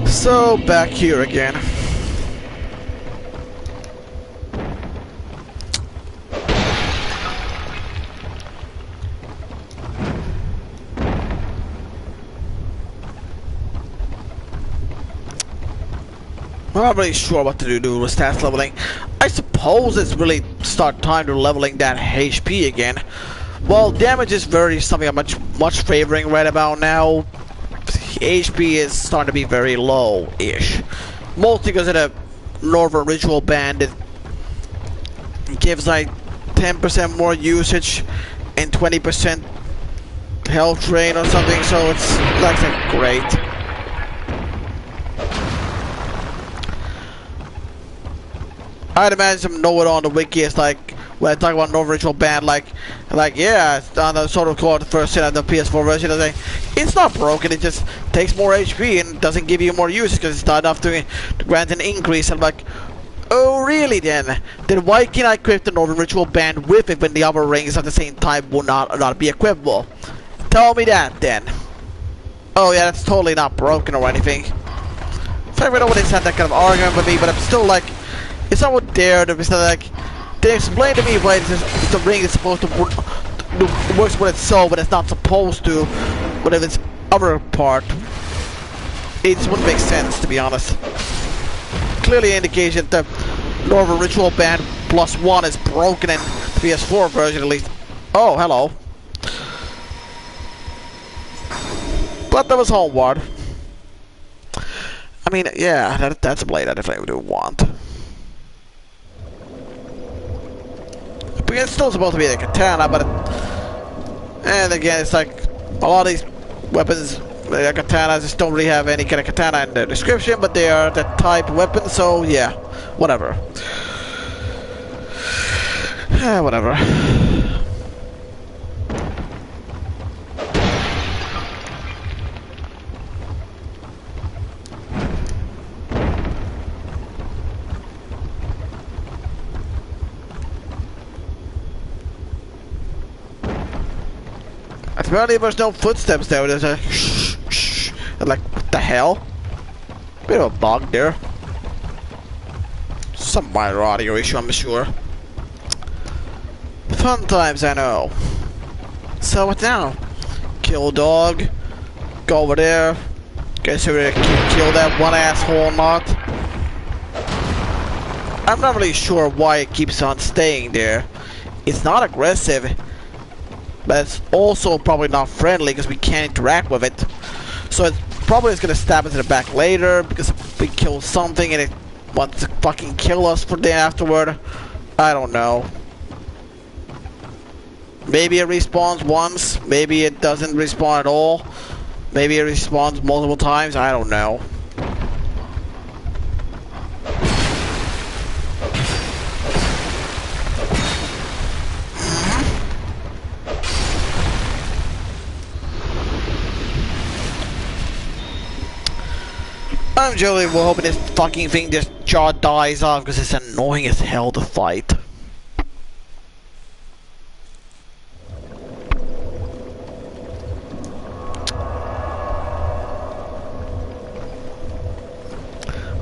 So, back here again. I'm not really sure what to do with stats leveling. I suppose it's really start time to leveling that HP again. Well, damage is very something I'm much favoring right about now. HP is starting to be very low-ish. Mostly because of the Northern Ritual Band. It gives like 10% more usage and 20% health drain or something, so it's like great. I'd imagine some know-it on the wiki is like, when I talk about no virtual band, like yeah, it's on the sort of called the first set of the PS4 version. I say it's not broken. It just takes more HP and doesn't give you more uses because it's not enough to grant an increase. I'm like, oh really? Then why can't I equip the Northern Ritual Band with it when the other rings at the same time will not be equipable? Tell me that then. Oh yeah, that's totally not broken or anything. I don't know what had that kind of argument with me, but I'm still like, it's not what there. It's not like they explain to me why the ring is supposed to works when it's so, but it's not supposed to. But if it's other part, it just wouldn't make sense, to be honest. Clearly indication that the Northern Ritual Band +1 is broken in the PS4 version, at least. Oh, hello. But that was Homeward. I mean, yeah, that's a blade I definitely do want. But it's still supposed to be a katana, but and again, it's like a lot of these weapons, katanas, just don't really have any kind of katana in the description, but they are that type of weapon, so yeah, whatever. Whatever. Apparently there's no footsteps there, there's a shh, shh. Like, what the hell? Bit of a bug there. Some minor audio issue, I'm sure. Fun times, I know. So what now? Kill dog. Go over there. Guess who really kill that one asshole or not? I'm not really sure why it keeps on staying there. It's not aggressive. But it's also probably not friendly because we can't interact with it. So it's probably just gonna stab us in the back later because we kill something and it wants to fucking kill us for the afterward. I don't know. Maybe it respawns once. Maybe it doesn't respawn at all. Maybe it respawns multiple times. I don't know. I'm generally hoping this fucking thing just jaw dies off because it's annoying as hell to fight.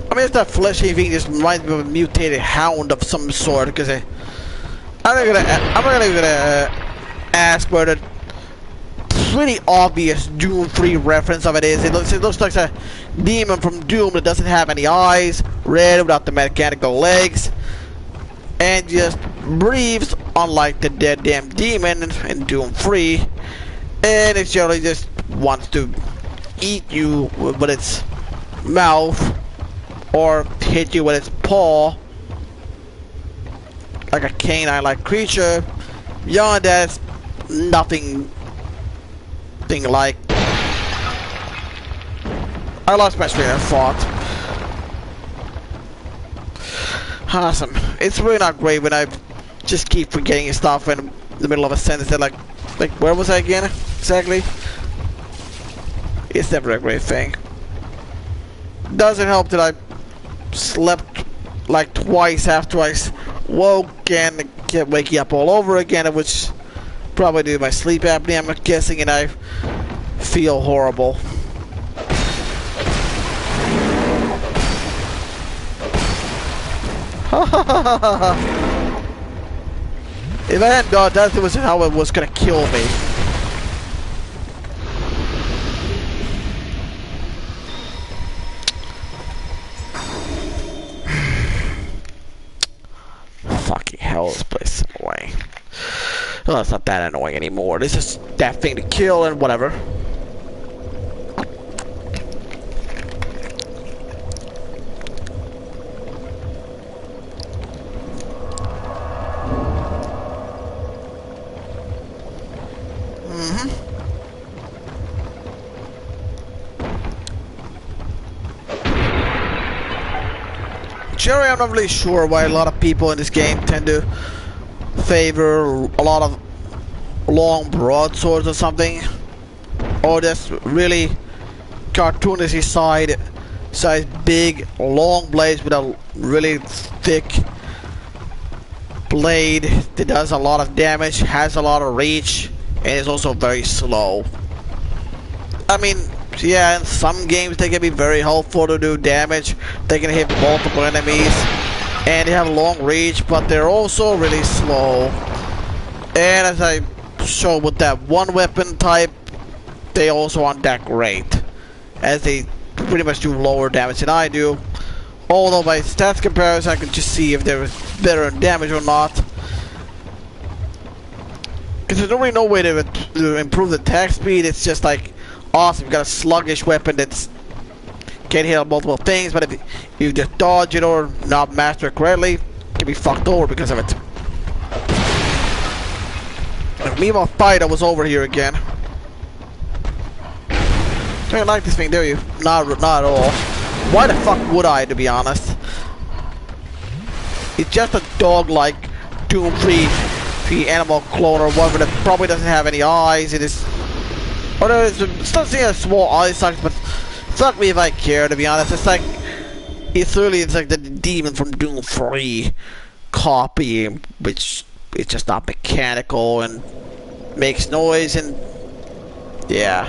I mean, if that fleshy thing just reminds me of a mutated hound of some sort, because I'm not gonna ask where the pretty obvious Doom 3 reference of it is. It looks like a demon from Doom that doesn't have any eyes, red without the mechanical legs, and just breathes unlike the dead damn demon in Doom 3. And it generally just wants to eat you with its mouth or hit you with its paw like a canine-like creature. Beyond that, it's nothing like. I lost my train of thought. Awesome. It's really not great when I just keep forgetting stuff in the middle of a sentence. That like where was I again? Exactly. It's never a great thing. Doesn't help that I slept like twice after I woke and kept waking up all over again, which probably due to my sleep apnea, I'm guessing, and I feel horrible. If I hadn't done that, was how it was gonna kill me. Fucking hell, this place is annoying. Well, it's not that annoying anymore. This is that thing to kill and whatever. Jerry, I'm not really sure why a lot of people in this game tend to favor a lot of long broadswords or something, or just really cartoonish size big long blades with a really thick blade that does a lot of damage, has a lot of reach, and is also very slow. I mean, yeah, in some games they can be very helpful to do damage. They can hit multiple enemies, and they have long reach, but they're also really slow. And as I showed with that one weapon type, they also aren't that great, as they pretty much do lower damage than I do. Although by stats comparison I can just see if they're better in damage or not. Because there's really no way to improve the attack speed. It's just like, awesome, you've got a sluggish weapon that's can hit multiple things, but if you just dodge it or not master it correctly, you can be fucked over because of it. And meanwhile, Fighter was over here again. You don't like this thing, do you? Not at all. Why the fuck would I, to be honest? It's just a dog-like Doom 3 animal clone or whatever that probably doesn't have any eyes. It is... Or it's not seeing a small eye socket, but fuck me if I care, to be honest. It's like... It's like the demon from Doom 3 copy, which is just not mechanical and makes noise and... Yeah.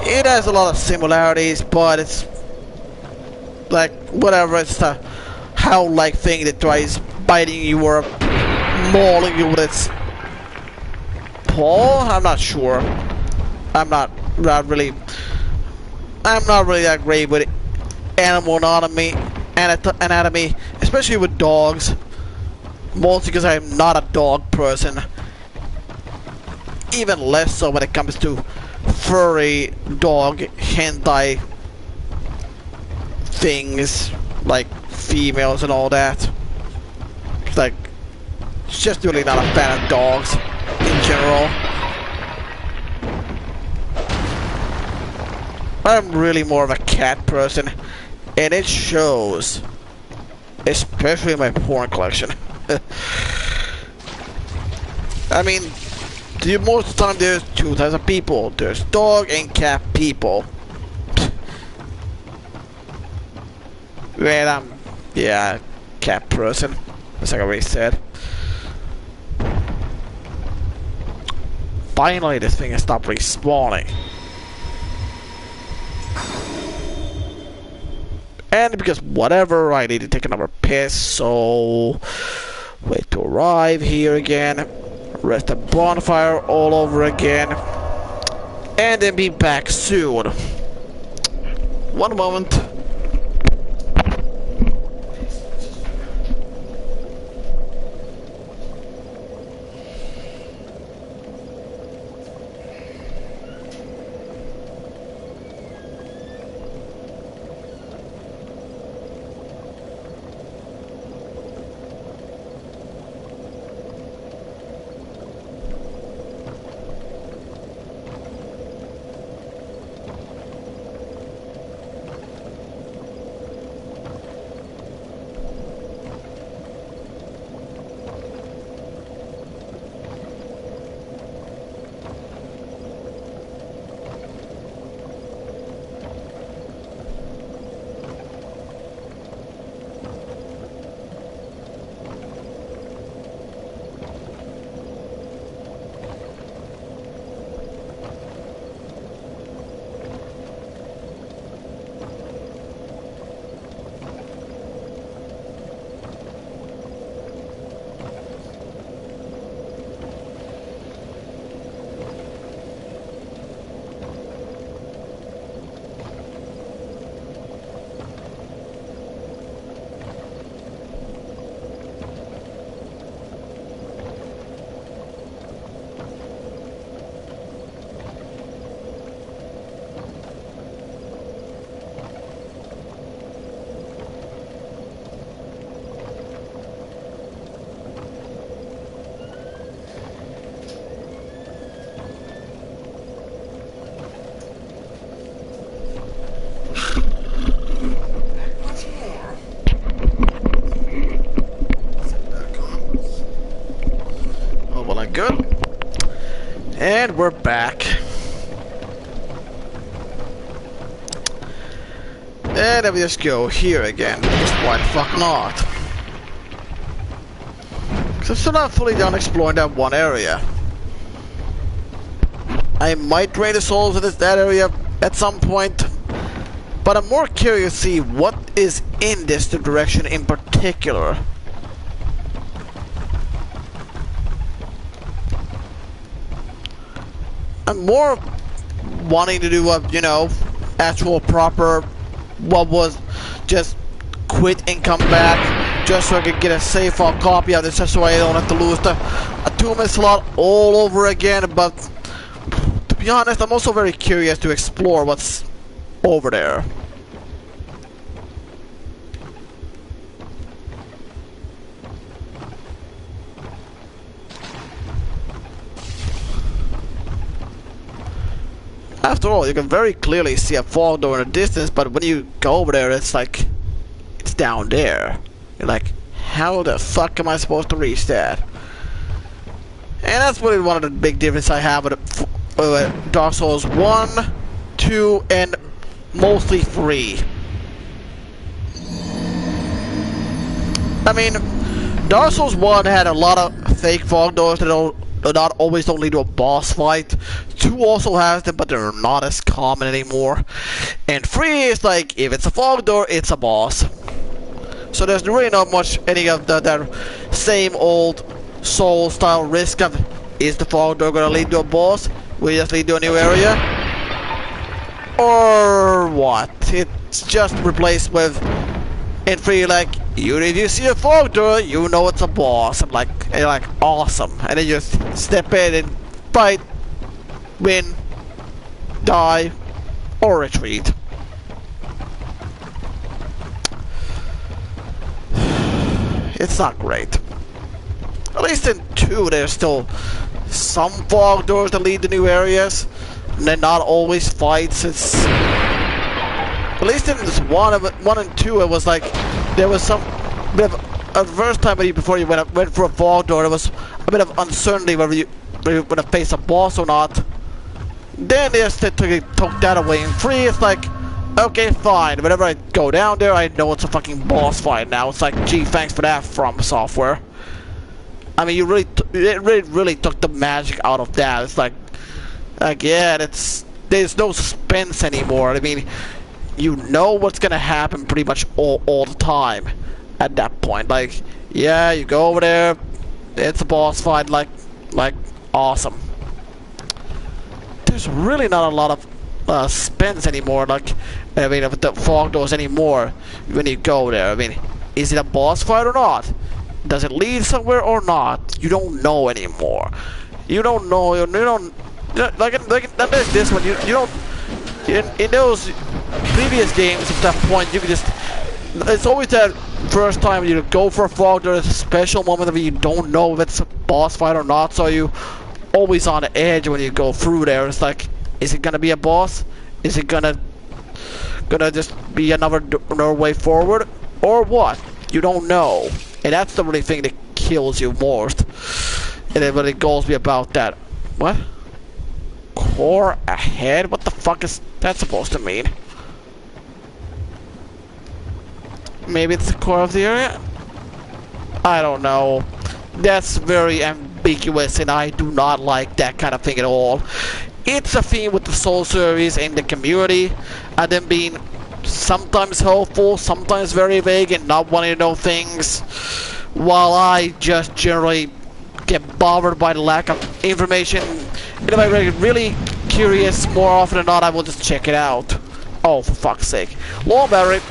It has a lot of similarities, but it's... like, whatever, it's a howl-like thing that tries biting you or mauling you with its paw? I'm not sure. I'm not really that great with animal anatomy, especially with dogs. Mostly because I'm not a dog person. Even less so when it comes to furry dog hentai things like females and all that. It's like, just really not a fan of dogs in general. I'm really more of a cat person, and it shows, especially in my porn collection. I mean, most of the time there's two types of people. There's dog and cat people. Well, yeah, cat person, as I already said. Finally, this thing has stopped respawning. And because whatever, I need to take another piss, so... Wait to arrive here again. Rest the bonfire all over again. And then be back soon. One moment. And we're back. And then we just go here again. Just why the fuck not? Because I'm still not fully done exploring that one area. I might drain the souls in that area at some point. But I'm more curious to see what is in this direction in particular. I'm more wanting to do a, you know, actual proper, what was just quit and come back, just so I could get a safe copy of this, just so I don't have to lose the attunement slot all over again. But to be honest, I'm also very curious to explore what's over there. After all, you can very clearly see a fog door in the distance, but when you go over there, it's like, it's down there. You're like, how the fuck am I supposed to reach that? And that's really one of the big differences I have with Dark Souls 1, 2, and mostly 3. I mean, Dark Souls 1 had a lot of fake fog doors that not always don't lead to a boss fight. 2 also has them, but they're not as common anymore. And 3 is like, if it's a fog door, it's a boss. So there's really not much any of that same old Soul style risk of, is the fog door gonna lead to a boss? Will it just lead to a new area? Or what? It's just replaced with, in 3, like, if you see a fog door, you know it's a boss. And you're like, awesome. And then you just step in and fight, win, die, or retreat. It's not great. At least in 2, there's still some fog doors that lead to new areas. And they're not always fights. It's... At least in this 1 and 2, it was like, there was some bit of... At the first time before you went for a fog door, there was a bit of uncertainty whether you were going to face a boss or not. Then they just took that away. In 3, it's like, okay, fine. Whenever I go down there, I know it's a fucking boss fight now. It's like, gee, thanks for that, From Software. I mean, it really took the magic out of that. It's like yeah, there's no suspense anymore. I mean, you know what's gonna happen pretty much all the time at that point. Like, yeah, you go over there, it's a boss fight, like awesome. There's really not a lot of suspense anymore, like, I mean, with the fog doors anymore when you go there. I mean, is it a boss fight or not? Does it lead somewhere or not? You don't know anymore. You don't know, you don't, like this one, you don't, in those previous games at that point, you could just, it's always that first time you go for a fog, there's a special moment where you don't know if it's a boss fight or not, so you always on the edge when you go through there. It's like, is it gonna be a boss? Is it gonna just be another way forward? Or what? You don't know. And that's the really thing that kills you most. And then when it goes be about that. What? Core ahead? What the fuck is that supposed to mean? Maybe it's the core of the area? I don't know. That's very ambiguous, and I do not like that kind of thing at all. It's a theme with the Soul series and the community, and them being sometimes helpful, sometimes very vague, and not wanting to know things, while I just generally get bothered by the lack of information. And if I'm really curious, more often than not, I will just check it out. Oh, for fuck's sake. Low battery.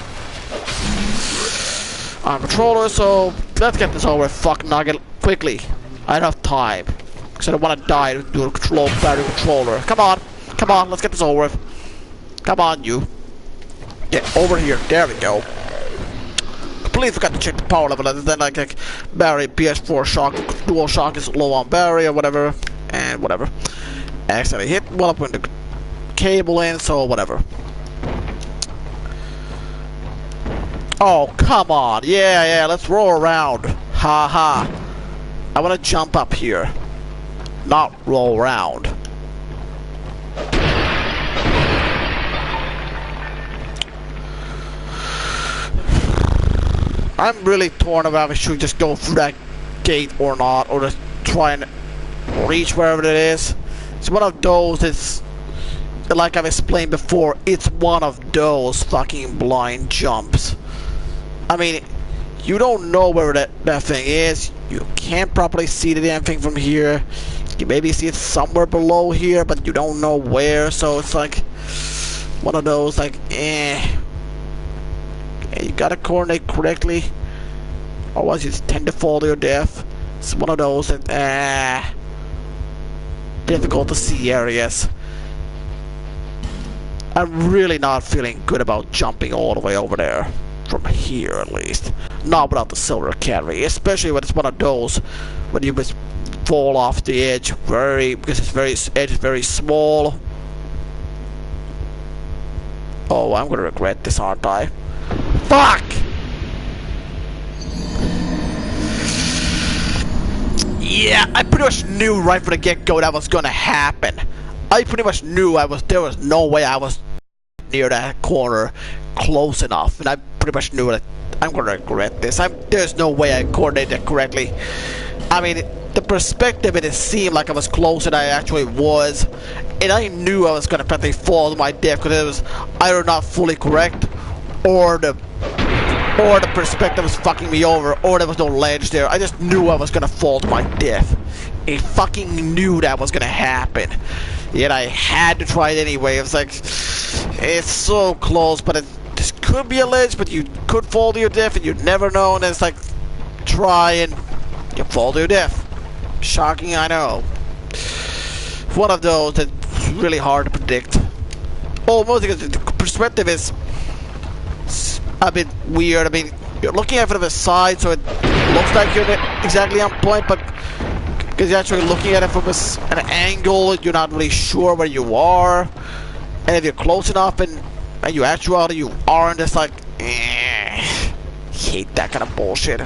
I'm a controller, so let's get this over with. Fuck nugget quickly. I don't have time, because I don't want to die to do a low battery controller. Come on, let's get this over with. Come on, you. Get over here. There we go. Completely forgot to check the power level, and then like battery, PS4 shock, dual shock is low on battery or whatever, and whatever. Accidentally hit one up with the cable in, so whatever. Oh, come on. Yeah, let's roll around. Ha ha. I want to jump up here, not roll around. I'm really torn about if I should just go through that gate or not, or just try and reach wherever it is. It's one of those, it's like I've explained before, it's one of those fucking blind jumps. I mean, you don't know where that thing is. You can't properly see the damn thing from here. You maybe see it somewhere below here, but you don't know where, so it's like one of those, like, you gotta coordinate correctly, otherwise you tend to fall to your death. It's one of those that, difficult to see areas. I'm really not feeling good about jumping all the way over there, from here at least. Not without the silver calorie, especially when it's one of those when you just fall off the edge because it's edge is very small. Oh, I'm gonna regret this, aren't I? Fuck! Yeah, I pretty much knew right from the get-go that was gonna happen. I pretty much knew there was no way I was near that corner close enough, and I pretty much knew that I'm gonna regret this. There's no way I coordinated correctly. I mean, the perspective, it seemed like I was closer than I actually was, and I knew I was gonna practically fall to my death because it was either not fully correct, or the perspective was fucking me over, or there was no ledge there. I just knew I was gonna fall to my death. I fucking knew that was gonna happen. Yet I had to try it anyway. It was like, it's so close, but this could be a ledge, but you could fall to your death, and you'd never know. And it's like, try and you fall to your death. Shocking, I know. One of those that's really hard to predict. Almost because the perspective is a bit weird. I mean, you're looking at it from the side, so it looks like you're exactly on point, but because you're actually looking at it from an angle, you're not really sure where you are. And if you're close enough and you actually aren't, it's like, hate that kind of bullshit.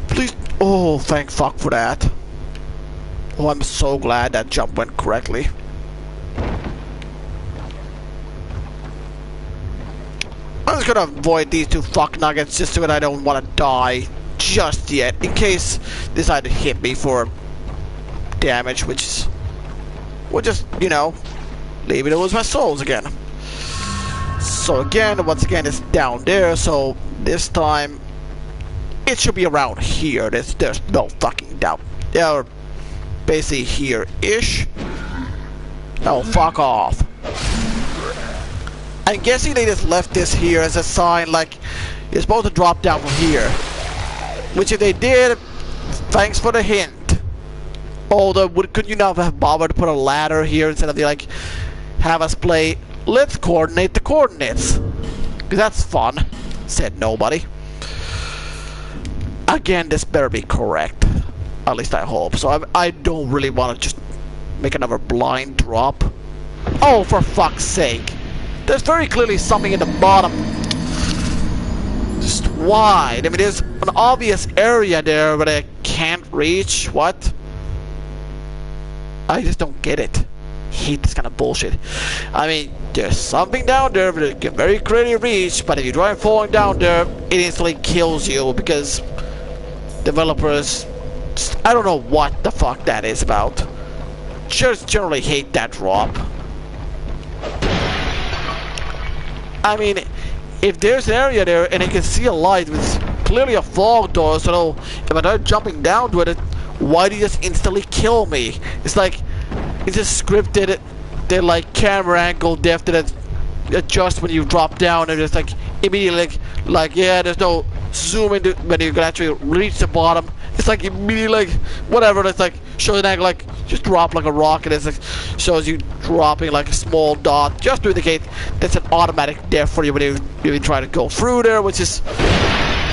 Please, oh, thank fuck for that. Oh, I'm so glad that jump went correctly. I'm just gonna avoid these two fuck nuggets just so that I don't want to die just yet, in case they decide to hit me for damage, which will just, you know, leave me to lose my souls again. So again, once again, it's down there, so this time it should be around here. There's no fucking doubt. They're basically here-ish. Oh, fuck off. I'm guessing they just left this here as a sign, like, you're supposed to drop down from here. Which if they did, thanks for the hint. Although, could you not have bothered to put a ladder here instead of, like, have us play, let's coordinate the coordinates? Because that's fun, said nobody. Again, this better be correct. At least I hope. So I don't really want to just make another blind drop. Oh, for fuck's sake. There's very clearly something in the bottom. Just why? I mean, there's an obvious area there but I can't reach. What? I just don't get it. Hate this kind of bullshit. I mean, there's something down there that you can very clearly reach, but if you try falling down there, it instantly kills you because developers, I don't know what the fuck that is about. Just generally hate that drop. I mean, if there's an area there and I can see a light with clearly a fog door, so if I start jumping down to it, why do you just instantly kill me? It's like, it's just scripted, they're like camera angle depth that adjust when you drop down and just like immediately like yeah, there's no zoom into when you can actually reach the bottom. It's like immediately like whatever, it's like shows an angle like just drop like a rock and it's like shows you dropping like a small dot just to indicate that's an automatic death for you when you try to go through there, which is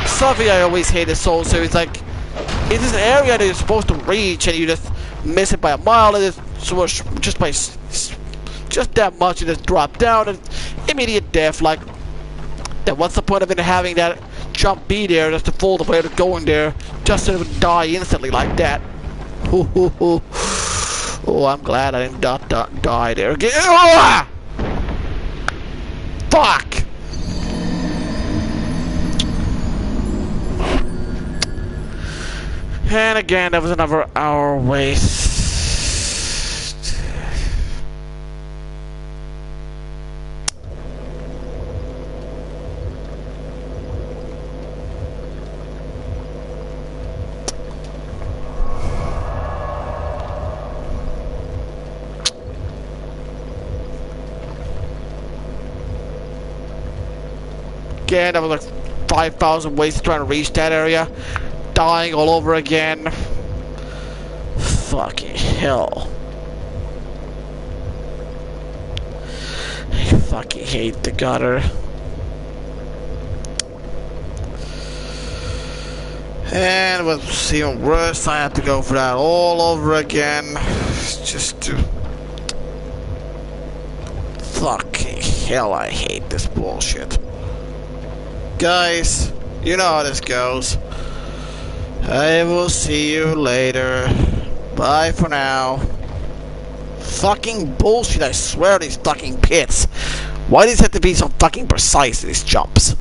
something I always hated. So it's like it's this area that you're supposed to reach and you just miss it by a mile and it's so much just that much and just drop down and immediate death. Like then what's the point of it having that jump be there just to fall the way to going there just to die instantly like that? Oh, I'm glad I didn't die there again. Fuck! And again, that was another hour waste. Again, that was like 5,000 wasted trying to reach that area. Dying all over again. Fucking hell. I fucking hate the gutter. And it was even worse. I had to go for that all over again. Just to... Fucking hell, I hate this bullshit. Guys, you know how this goes. I will see you later. Bye for now. Fucking bullshit, I swear, these fucking pits. Why does it have to be so fucking precise, these jumps?